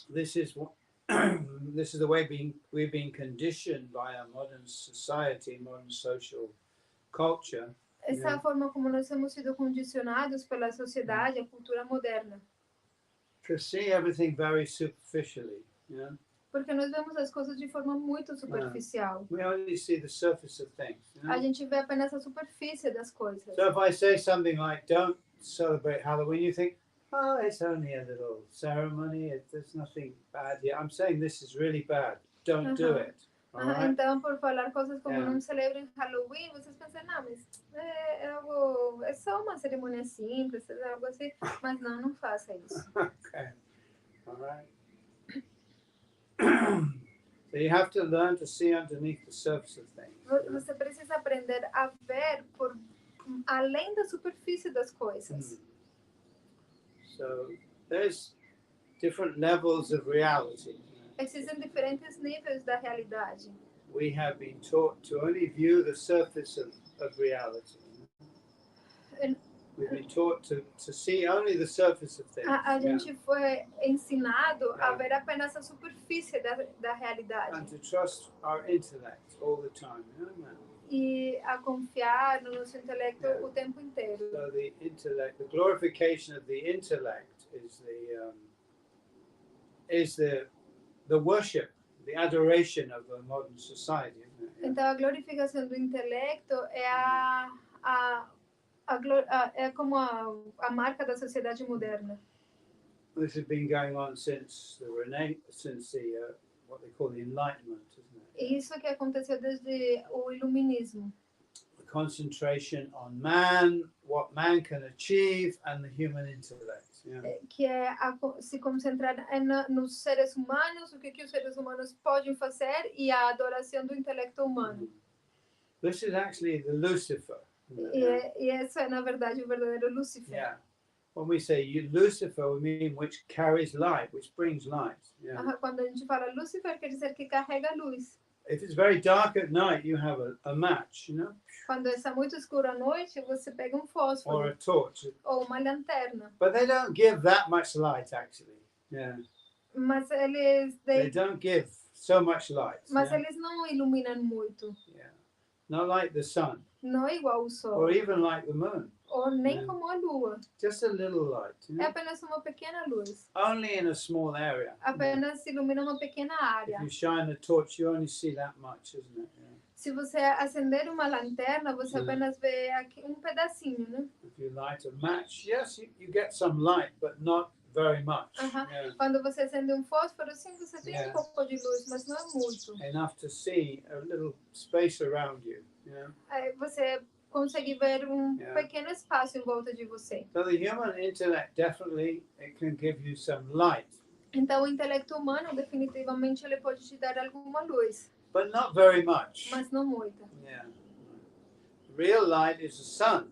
A: This is the way we've been conditioned by our modern society, modern social culture.
B: Essa é a forma como nós temos sido condicionados pela sociedade, a cultura moderna.
A: To see everything very superficially,
B: Porque nós vemos as coisas de forma muito superficial.
A: We only see the surface of things. You know?
B: A gente vê apenas a superfície das coisas.
A: So if I say something like, don't celebrate Halloween, you think, oh, it's only a little ceremony, there's nothing bad here. I'm saying this is really bad. Don't do it. All right?
B: Então, por falar coisas como não celebrem Halloween, vocês pensam, não, mas é só uma cerimônia simples, é algo assim. Mas não faça isso.
A: Okay. All right. So you have to learn to see underneath the surface of things.
B: Você precisa aprender a ver por além da superfície das coisas.
A: So there's different levels of reality.
B: Existem diferentes níveis da realidade.
A: We have been taught to only view the surface of reality. We've been taught to see only the surface of things.
B: A gente foi ensinado a ver apenas a superfície da realidade.
A: And to trust our intellect all the time.
B: E a confiar no nosso intelecto o tempo inteiro.
A: So the intellect, the glorification of the intellect is the worship, the adoration of the modern society, isn't it?
B: Então a glorificação do intelecto é como a marca da sociedade moderna.
A: This has been going on since what they call the Enlightenment, isn't it?
B: Isso que aconteceu desde o iluminismo.
A: The concentration on man, what man can achieve, and the human intellect. Yeah.
B: Que é se concentrar nos seres humanos, o que os seres humanos podem fazer e a adoração do intelecto humano.
A: This is actually the Lucifer.
B: E isso é, na verdade, o verdadeiro Lúcifer.
A: Yeah. When we say Lucifer, we mean which carries light, which brings light. Yeah.
B: Quando a gente fala Lúcifer, quer dizer que carrega luz.
A: If it's very dark at night, you have a match, you know?
B: Quando está muito escuro à noite, você pega fósforo.
A: Or a torch.
B: Ou uma lanterna.
A: But they don't give that much light, actually. Yeah.
B: Mas eles...
A: They don't give so much light.
B: Mas eles não iluminam muito.
A: Yeah. Not like the sun.
B: Não é igual ao sol.
A: Or even like the moon.
B: Ou nem como a lua.
A: Just a little light. You know?
B: É apenas uma pequena luz.
A: Only in a small area.
B: Apenas ilumina uma pequena área.
A: If you shine a torch, you only see that much, isn't it? Yeah.
B: Se você acender uma lanterna, você apenas vê aqui pedacinho, né?
A: If you light a match, yes, you get some light, but not very much.
B: Yeah. Quando você acende fósforo, sim, você tem pouco de luz, mas não é muito.
A: Enough to see a little space around you. Yeah.
B: Você consegue ver pequeno espaço em volta de você.
A: So the human intellect definitely it can give you some light.
B: Então o intelecto humano definitivamente ele pode te dar alguma luz.
A: But not very much.
B: Mas não muita.
A: Yeah. Real light is the sun.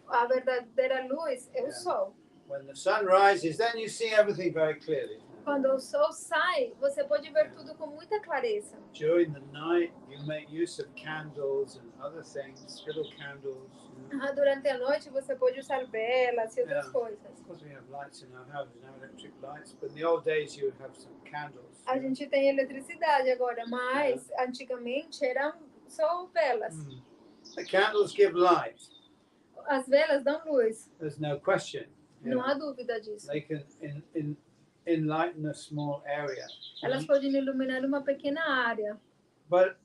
B: A verdadeira luz é o sol.
A: When the sun rises, then you see everything very clearly.
B: Quando o sol sai, você pode ver tudo com muita clareza.
A: During the night, you make use of candles and other things, little candles.
B: Durante a noite, você pode usar velas e outras coisas.
A: Of course, we have lights in our houses now, electric lights. But in the old days, you would have some candles.
B: A gente tem eletricidade agora, mas antigamente eram só velas.
A: The candles give light.
B: As velas dão luz.
A: There's no question.
B: Não há dúvida disso.
A: They can enlighten a small area.
B: Elas podem iluminar uma pequena área.
A: But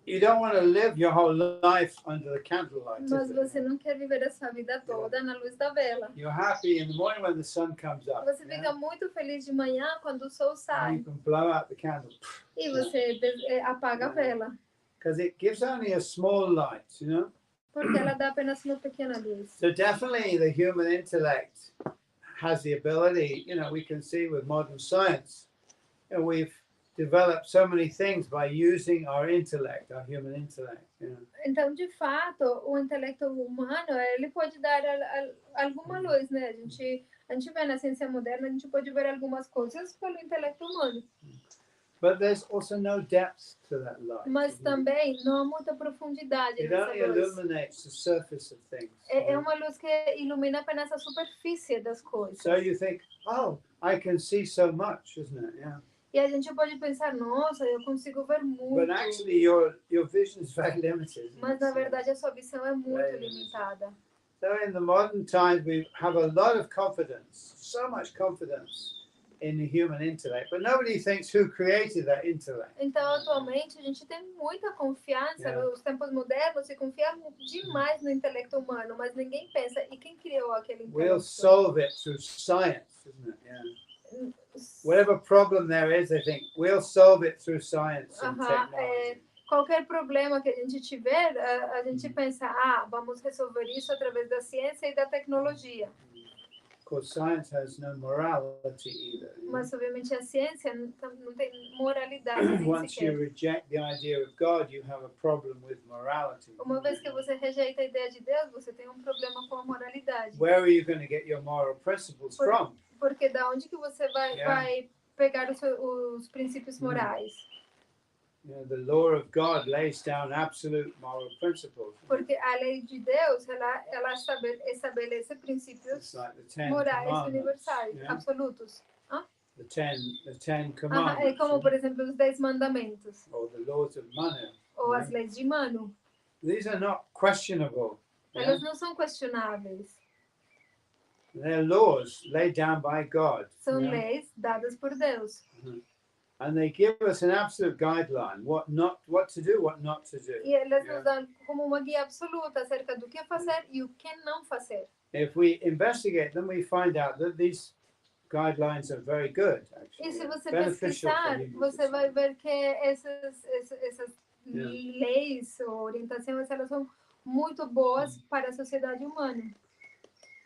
A: you don't want to live your whole life under the candlelight.
B: Mas você não quer viver a sua vida toda na luz da vela.
A: You're happy in the morning when the sun comes up.
B: Você fica muito feliz de manhã quando o sol sai.
A: And you can blow out the candle.
B: E você apaga a vela.
A: Because it gives only a small light, you know.
B: Porque ela dá apenas uma pequena luz.
A: So definitely the human intellect has the ability, you know, we can see with modern science, you know, we've developed so many things by using our intellect, our human intellect. You know.
B: Então, de fato, o intelecto humano, ele pode dar alguma luz, né? A gente vê na ciência moderna, a gente pode ver algumas coisas pelo intelecto humano.
A: But there's also no depth to that light.
B: Mas também não há muita profundidade nessa luz.
A: It only illuminates the surface of things.
B: É uma luz que ilumina apenas a superfície das coisas.
A: So you think, oh, I can see so much, isn't it? Yeah.
B: E a gente pode pensar, nossa, eu consigo ver muito.
A: But actually your vision is very limited.
B: Mas na verdade a sua visão é muito limitada.
A: So in the modern times we have a lot of confidence, so much confidence in the human intellect, but nobody thinks who created that intellect.
B: Então, atualmente, a gente tem muita confiança nos tempos modernos, se confia demais no intelecto humano, mas ninguém pensa, e quem criou aquele intelecto?
A: We'll solve it through science, isn't it? Yeah. Whatever problem there is, I think we'll solve it through science and technology.
B: Qualquer problema que a gente tiver, a gente pensa, vamos resolver isso através da ciência e da tecnologia.
A: Because science has no morality either.
B: Mas obviamente a ciência não tem moralidade nem
A: Once
B: sequer.
A: you reject the idea of God, you have a problem with morality.
B: Uma vez que você rejeita a ideia de Deus, você tem um problema com a moralidade.
A: Where are you going to get your moral principles from?
B: Porque da onde que você vai pegar os princípios morais?
A: You know, the law of God lays down absolute moral principles.
B: Porque a lei de Deus, ela estabelece princípios morais universais, absolutos.
A: The ten commandments.
B: É como, por exemplo, os 10 mandamentos.
A: Or the laws of Manu.
B: Ou as leis de Manu.
A: These are not questionable.
B: Elas não são questionáveis.
A: They're laws laid down by God.
B: São leis dadas por Deus.
A: And they give us an absolute guideline, what to do, what not to do.
B: E elas nos dão como uma guia absoluta acerca do que fazer e o que não fazer.
A: If we investigate them, we find out that these guidelines are very good. Actually.
B: E se você pesquisar, você vai ver que essas leis ou orientações, elas são muito boas para a sociedade humana.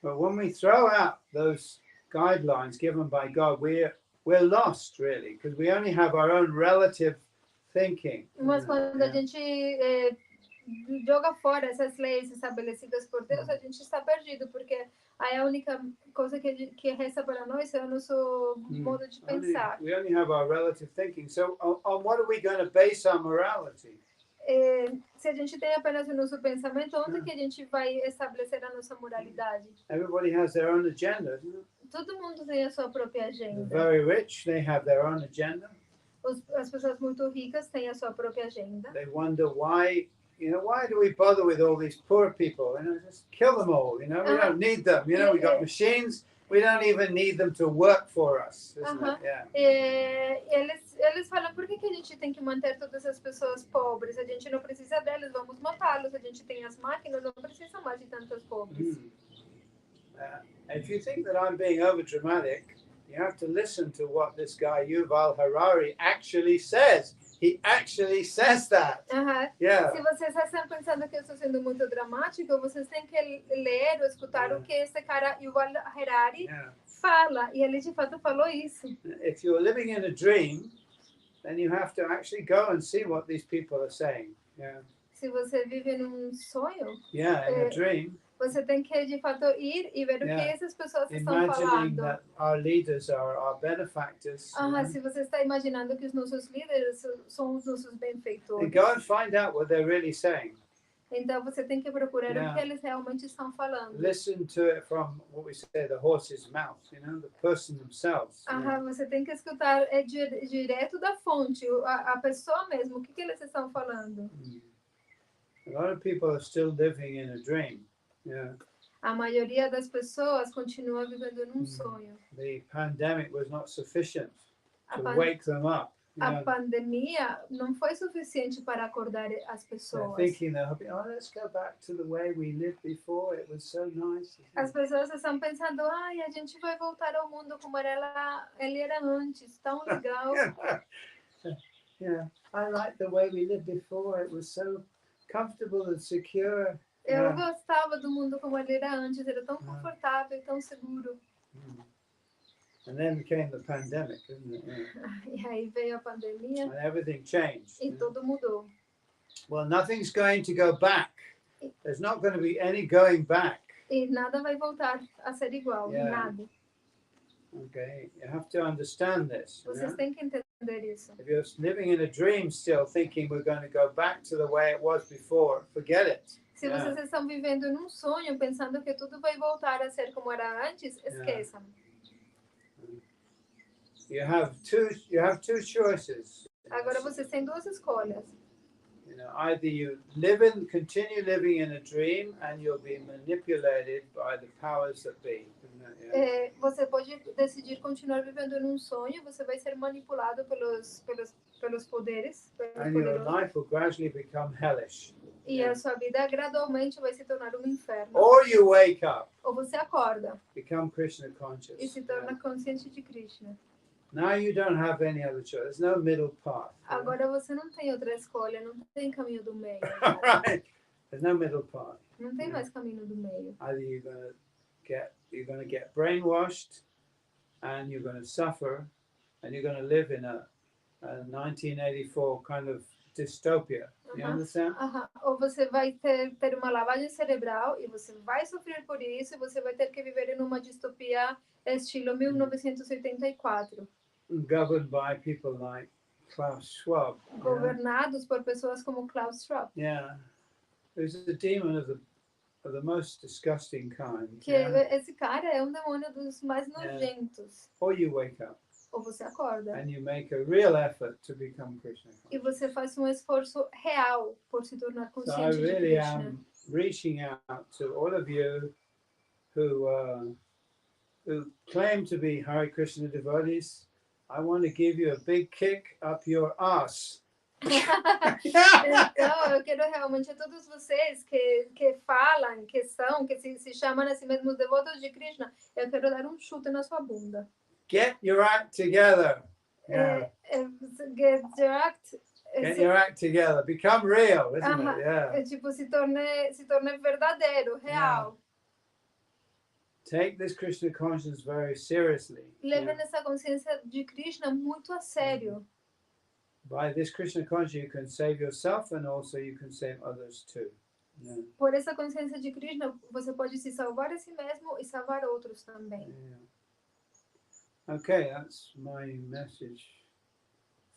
A: But when we throw out those guidelines given by God, we're lost really, because we only have our own relative thinking.
B: Mas quando a gente joga fora essas leis estabelecidas por Deus, a gente está perdido, porque aí a única coisa que resta para nós é o nosso modo de pensar.
A: We only have our relative thinking. So on what are we going to base our morality?
B: Se a gente tem apenas o nosso pensamento, onde que a gente vai estabelecer a nossa moralidade?
A: Everybody has their own agenda, isn't it?
B: Todo mundo tem a sua própria agenda.
A: The very rich, they have their own agenda.
B: As pessoas muito ricas têm a sua própria agenda.
A: They wonder why do we bother with all these poor people? Just kill them all. We don't need them. We got machines. We don't even need them to work for us. Isn't it? Yeah.
B: Eles falam, por que a gente tem que manter todas as pessoas pobres? A gente não precisa delas, vamos matá-los. A gente tem as máquinas, não precisa mais de tantos pobres.
A: If you think that I'm being overdramatic, you have to listen to what this guy Yuval Harari actually says. He actually says that. Yeah.
B: Se vocês estão pensando que eu estou sendo muito dramático, vocês têm que ler ou escutar o que esse cara Yuval Harari fala. E ele de fato falou isso.
A: If you're living in a dream, then you have to actually go and see what these people are saying. Yeah.
B: Se você vive num sonho,
A: in a dream.
B: Você tem que de fato ir e ver o que essas pessoas estão
A: Imagining
B: falando.
A: that our leaders are our benefactors.
B: Se você está imaginando que os nossos líderes são os nossos benfeitores.
A: And go and find out what they're really saying.
B: Então você tem que procurar o que eles realmente estão falando.
A: Listen to it from what we say, the horse's mouth, the person themselves.
B: Você tem que escutar direto da fonte, a pessoa mesmo, o que eles estão falando.
A: A lot of people are still living in a dream. Yeah.
B: A maioria das pessoas continua vivendo num sonho.
A: The pandemic was not sufficient to wake them up.
B: A pandemia não foi suficiente para acordar as pessoas.
A: Thinking that, let's go back to the way we lived before. It was so nice.
B: As pessoas estão pensando, a gente vai voltar ao mundo como ele era antes, tão legal.
A: Yeah, I like the way we lived before. It was so comfortable and secure.
B: Eu gostava do mundo como ele era antes, era tão confortável e tão seguro.
A: And then came the pandemic, isn't it?
B: E aí veio a pandemia.
A: And everything changed.
B: E tudo mudou.
A: Well, nothing's going to go back. There's not going to be any going back.
B: E nada vai voltar a ser igual, nada.
A: Okay, you have to understand this.
B: Vocês têm que entender isso.
A: If you're living in a dream still, thinking we're going to go back to the way it was before, forget it.
B: Se vocês estão vivendo num sonho, pensando que tudo vai voltar a ser como era antes, esqueçam.
A: You have two choices.
B: Agora vocês têm duas escolhas.
A: Either you continue living in a dream, and you'll be manipulated by the powers that be. Yeah.
B: Você pode decidir continuar vivendo num sonho, você vai ser manipulado pelos poderes.
A: And your life will gradually become hellish.
B: E a sua vida gradualmente vai se tornar um inferno.
A: Or you wake up,
B: Ou você acorda
A: become Krishna conscious.
B: e se torna consciente de Krishna.
A: Now you don't have any other choice. There's no middle path.
B: Agora você não tem outra escolha, não tem caminho do meio.
A: Right? There's no middle path.
B: Não tem mais caminho do meio.
A: Either you're going to get brainwashed, and you're going to suffer, and you're going to live in a 1984 kind of dystopia. You understand?
B: Ou você vai ter uma lavagem cerebral e você vai sofrer por isso e você vai ter que viver em uma distopia estilo 1984.
A: Governed by people like Klaus Schwab.
B: Governados por pessoas como Klaus Schwab.
A: Yeah. Who's a demon of the most disgusting kind.
B: Que esse cara é um demônio dos mais nojentos.
A: Or you wake up.
B: Ou você acorda.
A: And you make a real effort to become Krishna conscious.
B: E você faz um esforço real por se tornar
A: So I
B: consciente de
A: really
B: Krishna.
A: am reaching out to all of you who claim to be Hare Krishna devotees. I want to give you a big kick up your ass.
B: Então, eu quero realmente a todos vocês que falam, que se chamam a si mesmos devotos de Krishna, eu quero dar um chute na sua bunda.
A: Get your act together. Yeah.
B: Get your act.
A: Get your act together. Become real, isn't it? Yeah.
B: Tipo, se torne verdadeiro, real.
A: Take this Krishna consciousness very seriously.
B: Levem essa consciência de Krishna muito a sério.
A: By this Krishna consciousness, you can save yourself and also you can save others too. Yeah.
B: Por essa consciência de Krishna, você pode se salvar a si mesmo e salvar outros também.
A: Yeah. Okay, that's my message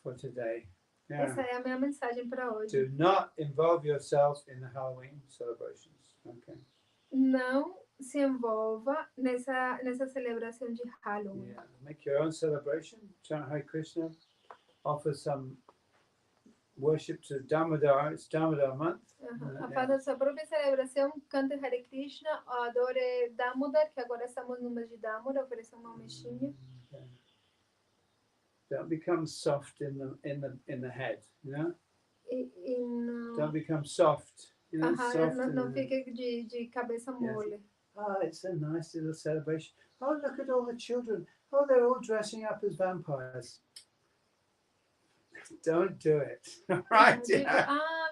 A: for today. Yeah.
B: Essa é a minha mensagem para hoje.
A: Do not involve yourself in the Halloween celebrations. Okay.
B: Não se envolva nessa celebração de Halloween.
A: Yeah. Make your own celebration. Chant Hare Krishna. Offer some worship to Damodar. It's Damodar month.
B: Faça sua própria celebração, cante Hare Krishna, adore Damodar, que agora estamos no mês de Damodar, ofereça uma mexinha.
A: Okay. Don't become soft in the head, you know? Don't become soft. You know, soft
B: não fique de cabeça mole.
A: Oh, it's a nice little celebration. Oh, look at all the children. Oh, they're all dressing up as vampires. Don't do it. Right?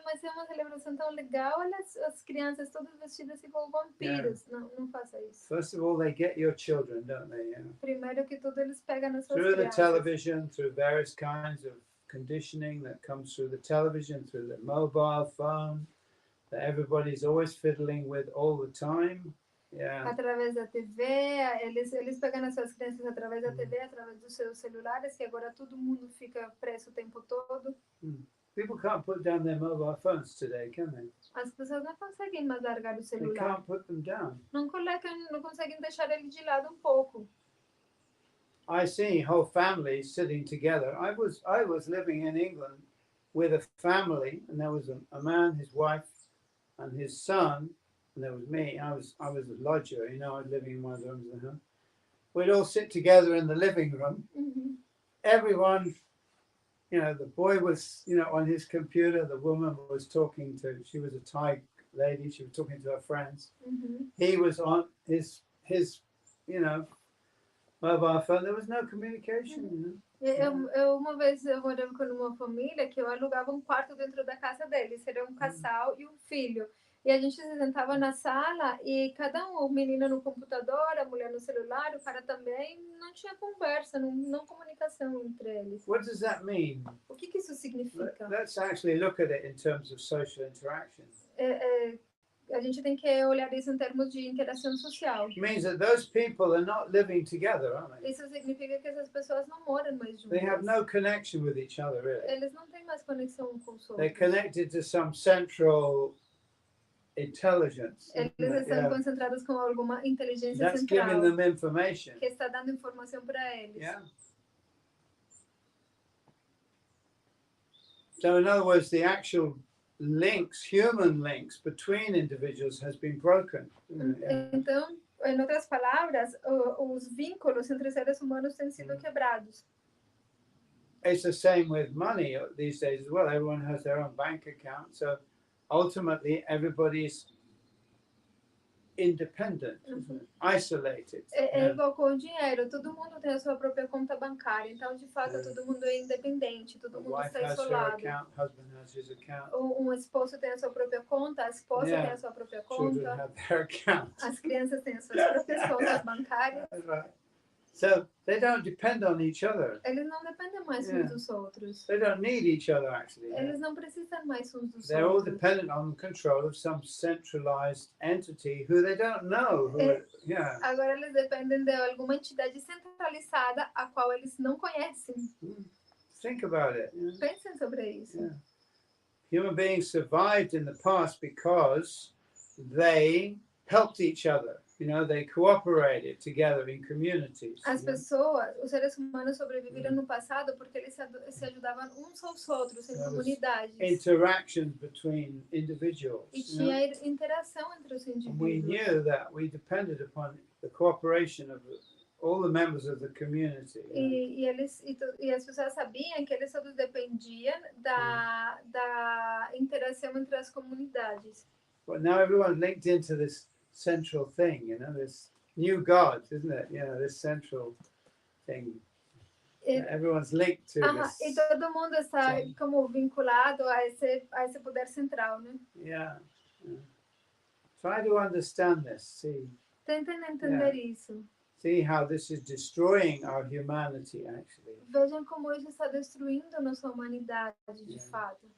B: Mas é uma celebração tão legal. Olha as crianças todas vestidas igual vampiros. Não faça isso.
A: First of all, they get your children, don't they? Yeah.
B: Primeiro que tudo, eles pegam as suas
A: through
B: crianças.
A: the television, through various kinds of conditioning that comes through the television, through the mobile phone, that everybody's always fiddling with all the time. Yeah.
B: Através da TV, eles pegam as suas crianças através da TV, através dos seus celulares, que agora todo mundo fica preso o tempo todo.
A: People can't put down their mobile phones today, can they?
B: As pessoas não conseguem mais largar o
A: They
B: celular.
A: can't put them down.
B: Não conseguem deixar ele de lado um pouco.
A: I see whole families sitting together. I was living in England with a family, and there was a man, his wife, and his son. And there was me. I was a lodger, you know. I was living in one of the rooms of the house. We'd all sit together in the living room.
B: Mm-hmm.
A: Everyone, you know, the boy was, you know, on his computer. The woman was talking to. She was a Thai lady. She was talking to her friends.
B: Mm-hmm.
A: He was on his, you know, mobile phone. There was no communication.
B: Mm-hmm. You know? Eu uma vez eu morava com uma família que eu alugava um quarto dentro da casa deles. Era um casal e um filho. E a gente se sentava na sala e cada um, o menino no computador, a mulher no celular, o cara também, não tinha conversa, não comunicação entre eles.
A: What does that mean?
B: O que isso significa?
A: Let's actually look at it in terms of social interaction.
B: A gente tem que olhar isso em termos de interação social.
A: It means that those people are not living together, aren't they?
B: Isso significa que essas pessoas não moram mais juntas.
A: They have no connection with each other, really.
B: Eles não têm mais conexão com os outros.
A: They're connected to some central intelligence.
B: Eles estão concentrados com alguma inteligência
A: That's
B: central.
A: giving them information.
B: Que está dando informação para eles.
A: Yeah. So in other words, the actual links, human links between individuals has been broken.
B: Então, em outras palavras, os vínculos entre seres humanos têm sido quebrados.
A: It's the same with money these days as well. Everyone has their own bank account, so ultimately everybody's independent, isolated.
B: É igual com o dinheiro, todo mundo tem a sua própria conta bancária, então de fato todo mundo é independente, todo mundo está isolado.
A: Account, husband has his account.
B: Esposo tem a sua própria conta, a esposa tem a sua própria conta,
A: have their account.
B: As crianças têm as suas próprias contas bancárias.
A: Right. So they don't depend on each other.
B: Eles não dependem mais uns dos outros.
A: They don't need each other actually.
B: Eles não precisam mais uns dos
A: They're all
B: outros.
A: dependent on the control of some centralized entity who they don't know.
B: Agora eles dependem de alguma entidade centralizada a qual eles não conhecem.
A: Think about it.
B: Pensem sobre isso.
A: Human beings survived in the past because they helped each other. They cooperated together in communities.
B: As pessoas, os seres humanos sobreviveram no passado porque eles se ajudavam uns aos outros em comunidades.
A: Interactions between individuals.
B: E tinha interação entre os indivíduos.
A: We knew that we depended upon the cooperation of all the members of the community.
B: E as pessoas sabiam que eles todos dependiam da interação entre as comunidades.
A: But now everyone's linked into this central thing, this new God, isn't it? This central thing. Everyone's linked to this.
B: E todo mundo está como vinculado a esse poder central, né?
A: Try to understand this. See.
B: Tentem entender isso.
A: See how this is destroying our humanity, actually.
B: Vejam como isso está destruindo nossa humanidade, de fato.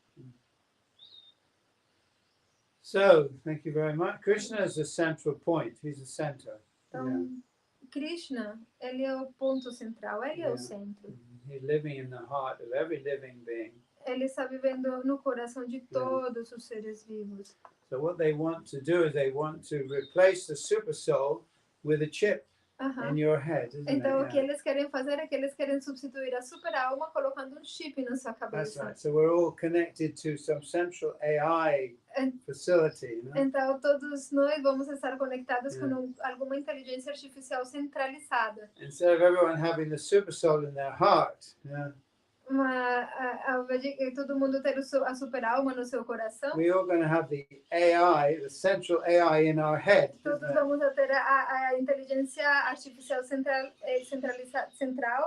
A: So, thank you very much. Krishna is the central point. He's the center.
B: Então, Krishna, ele é o ponto central, ele é o centro.
A: He's living in the heart of every living being.
B: Ele está vivendo no coração de todos os seres vivos.
A: So what they want to do is they want to replace the super soul with a chip in your head, isn't
B: então,
A: it?
B: O que eles querem fazer é que eles querem substituir a super alma colocando um chip na sua cabeça.
A: That's right. So we're all connected to some central AI facility.
B: Então, todos nós vamos estar conectados com alguma inteligência artificial centralizada.
A: Instead of everyone having the super soul in their heart,
B: ao invés de todo mundo ter a super alma no seu coração,
A: we're all going to have the AI, the central AI in our head.
B: Todos vamos ter a inteligência artificial central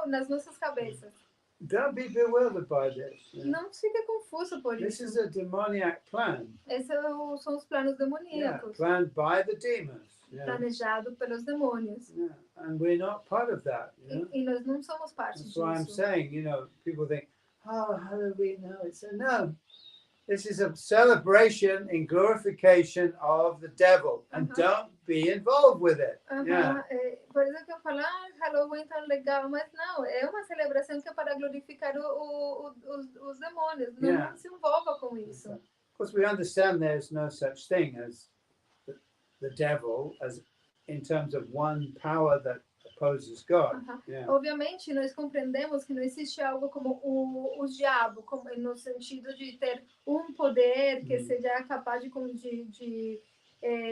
B: nas nossas cabeças.
A: Don't be bewildered by this.
B: Não fique confuso por
A: This
B: isso.
A: is a demoniac plan.
B: Esses são os planos demoníacos.
A: Planned by the demons.
B: Planejado pelos demônios.
A: And we're not part of that.
B: E nós não somos parte
A: That's
B: disso.
A: why I'm saying, people think, how do we know? It's no. This is a celebration and glorification of the devil, and don't be involved with it.
B: Por isso que eu falo, Halloween tão legal, mas não, é uma celebração que é para glorificar os demônios. Não se envolva com isso.
A: Of course, we understand there's no such thing as the devil, as in terms of one power that opposes God.
B: Obviamente, nós compreendemos que não existe algo como o diabo, como no sentido de ter um poder que seja capaz de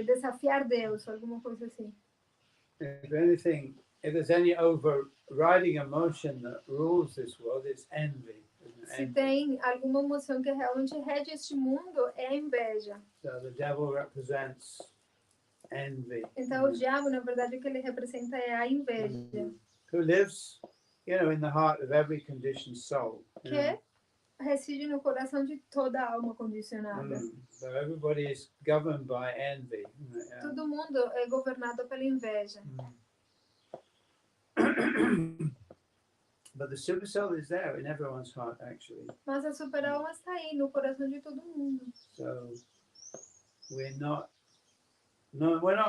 B: desafiar Deus, alguma coisa assim.
A: If anything, if there's any overriding emotion that rules this world, it's envy.
B: Se tem alguma emoção que realmente rege este mundo, é a inveja.
A: So the devil represents envy.
B: Então o diabo, na verdade, o que ele representa é a inveja.
A: Who lives, in the heart of every conditioned soul.
B: Que reside no coração de toda alma condicionada.
A: So everybody is governed by envy.
B: Todo mundo é governado pela inveja.
A: But the super soul is there in everyone's heart, actually.
B: Mas a super alma está aí no coração de todo mundo.
A: So we're not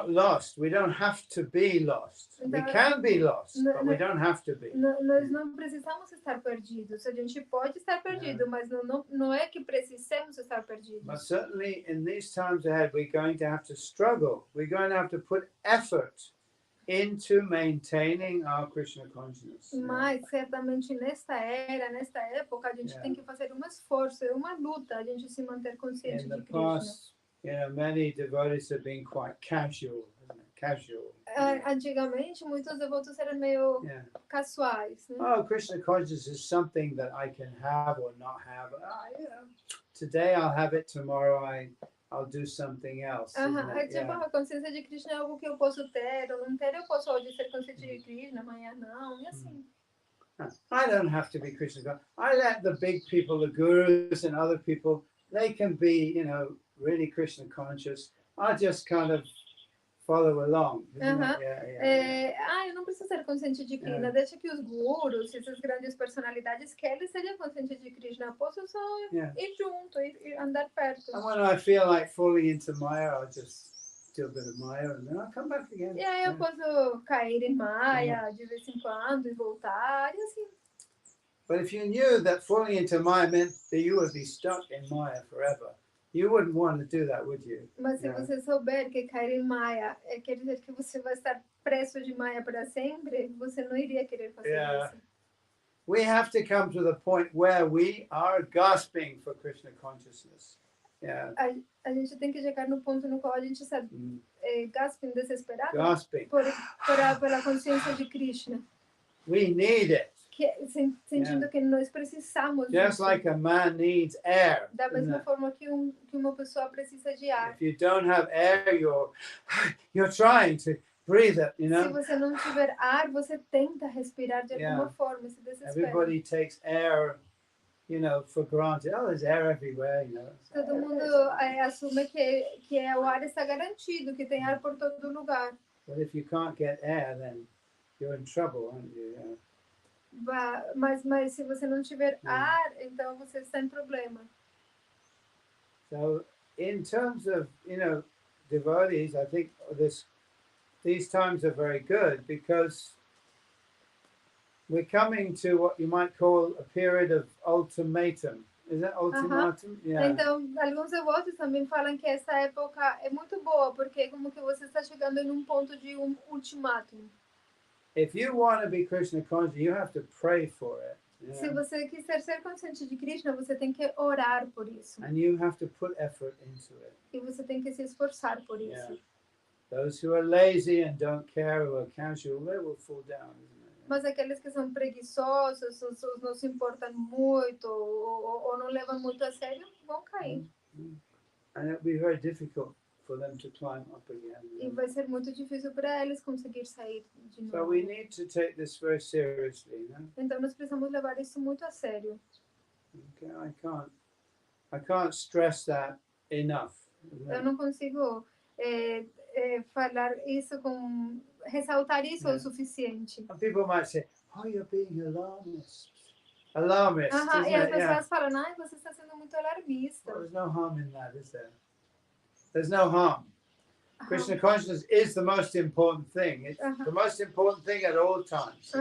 A: lost. We don't have to be lost. We can be lost, but we don't have to be.
B: Nós não precisamos estar perdidos. A gente pode estar perdido, mas não é que precisamos estar perdidos.
A: But certainly in these times ahead, we're going to have to struggle. We're going to have to put effort into maintaining our Krishna consciousness.
B: Mas certamente nesta época, a gente tem que fazer um esforço, uma luta, a gente se manter consciente de Krishna.
A: Many devotees have been quite casual.
B: Antigamente, muitos devotos eram meio casuais, né?
A: Oh, Krishna consciousness is something that I can have or not have. Today I'll have it, tomorrow I'll do something else.
B: É tipo, a consciência de Krishna é algo que eu posso ter ou não ter. Eu posso hoje ser consciente de Krishna, amanhã não, e assim.
A: I don't have to be Krishna conscious. I let the big people, the gurus and other people, they can be, really Krishna conscious. I just kind of follow along.
B: Eu não preciso ser consciente de Krishna. Deixa que os gurus, essas grandes personalidades, que eles sejam conscientes de Krishna. Eu posso só ir junto, ir andar perto.
A: And when I feel like falling into Maya, I'll just do a bit of Maya and then I'll come back again.
B: E aí eu posso cair em Maya de vez em quando e voltar, e assim.
A: But if you knew that falling into Maya meant that you would be stuck in Maya forever, you wouldn't want to do that, would you?
B: Mas se você souber que cair em Maya quer dizer que você vai estar preso de Maya para sempre, você não iria querer fazer isso.
A: We have to come to the point where we are gasping for Krishna consciousness.
B: A gente tem que chegar no ponto no qual a gente está gasping, desesperado pela consciência de Krishna.
A: We need it.
B: Sentindo que nós precisamos
A: Just like a man needs air.
B: Da mesma forma que uma pessoa precisa de ar.
A: If you don't have air, you're trying to breathe it,
B: Se você não tiver ar, você tenta respirar de alguma forma, se desespera.
A: Everybody takes air, for granted. Oh, there's air everywhere,
B: Todo mundo assume que o ar está garantido, que tem ar por todo lugar.
A: But if you can't get air, then you're in trouble, aren't you?
B: Mas se você não tiver ar, então você está em problema.
A: So, in terms of, devotees, I think these times are very good because we're coming to what you might call a period of ultimatum. Is that ultimatum?
B: Então, alguns devotos também falam que essa época é muito boa, porque como que você está chegando em ponto de ultimátum.
A: If you want to be Krishna conscious, you have to pray for it.
B: Se você quiser ser consciente de Krishna, você tem que orar por isso.
A: And you have to put effort into it.
B: E você tem que se esforçar por isso.
A: Those who are lazy and don't care, who are casual, they will fall down.
B: Mas aqueles que são preguiçosos, ou não se importam muito, ou não levam muito a sério, vão cair.
A: And it will be very difficult for them to climb up again.
B: E vai ser muito difícil para eles conseguir sair de novo.
A: So we need to take this very seriously,
B: Então nós precisamos levar isso muito a sério.
A: Okay, I can't stress that enough.
B: Eu não consigo falar isso ressaltar isso o suficiente.
A: And people might say, "Oh, you're being alarmist." Alarmist.
B: E as pessoas falam, você está sendo muito alarmista.
A: Well, there's no harm in that, is there? There's no harm. Krishna consciousness is the most important thing. It's the most important thing at all times.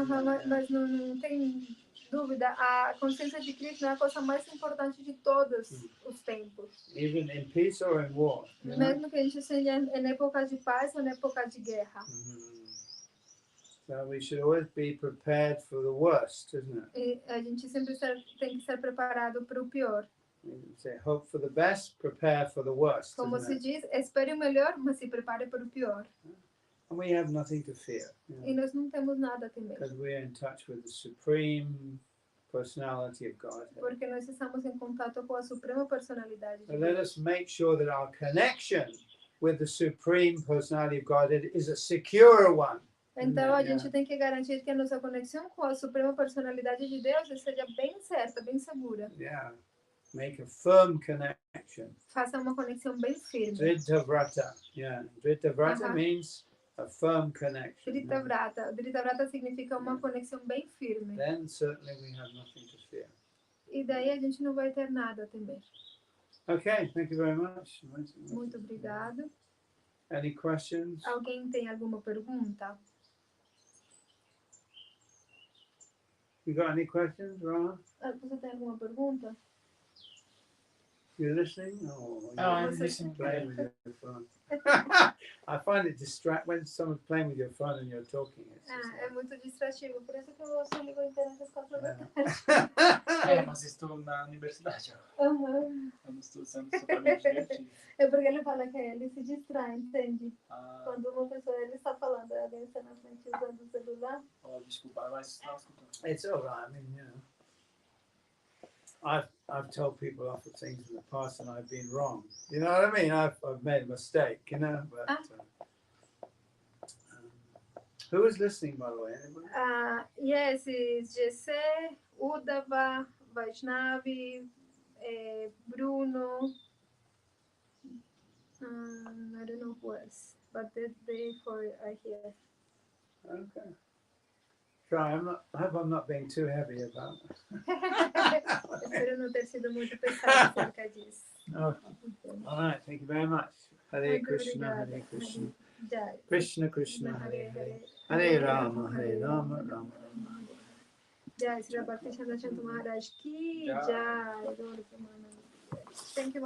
B: Mas não tem dúvida, a consciência de Krishna é a coisa mais importante de todos os tempos.
A: Even in peace or in war.
B: Mesmo que a gente esteja em época de paz ou em época de guerra.
A: So we should always be prepared for the worst, isn't it?
B: E a gente sempre tem que ser preparado para o pior.
A: Say, hope for the best, prepare for the worst.
B: Como se diz, espere o melhor, mas se prepare para o pior.
A: And we have nothing to fear.
B: E nós não temos nada a temer.
A: Because we are in touch with the supreme personality of God.
B: Porque nós estamos em contato com a suprema personalidade de
A: So let us make sure that our connection with the supreme personality of God is a secure one.
B: Então a gente tem que garantir que a nossa conexão com a suprema personalidade de Deus seja bem certa, bem segura.
A: Make a firm connection.
B: Faça uma conexão bem firme.
A: Dhrita Vrata. Dhrita Vrata means a firm connection.
B: Dhrita Vrata significa uma conexão bem firme.
A: Then certainly we have nothing to fear.
B: E daí a gente não vai ter nada a temer.
A: Okay, thank you very much.
B: Muito obrigado.
A: Any questions?
B: Alguém tem alguma pergunta?
A: You got any questions, Rana?
B: Você tem alguma pergunta?
A: You're listening?
C: I'm listening.
A: Playing with your phone. I find it when someone's playing with your phone and you're talking.
B: É muito distrativo, por isso que eu só ligo a internet às 4 da tarde.
C: Mas estou na universidade.
B: Eu
C: não estou usando só para me divertir.
B: É porque ele fala que ele se distrai, entende? Quando uma pessoa ele está falando,
C: desculpar, mas estava escutando.
A: It's all right. I mean, you know, I've told people off for things in the past and I've been wrong. You know what I mean? I've made a mistake, you know. But who is listening, by the way? Anybody?
B: Yes, it's Jesse, Udava, Vaishnavi, Bruno. I don't know who else, but they four are here.
A: Okay. Try. I hope I'm not being too heavy about it.
B: Espero não ter sido muito pesado acerca disso.
A: Okay. All right. Thank you very much. Hare Krishna, Hare Krishna. Krishna Krishna, Hare Hare. Hare Rama, Rama Rama.
B: Jai Sri Bhakti Chandra Maharaj ki Jai. Thank you.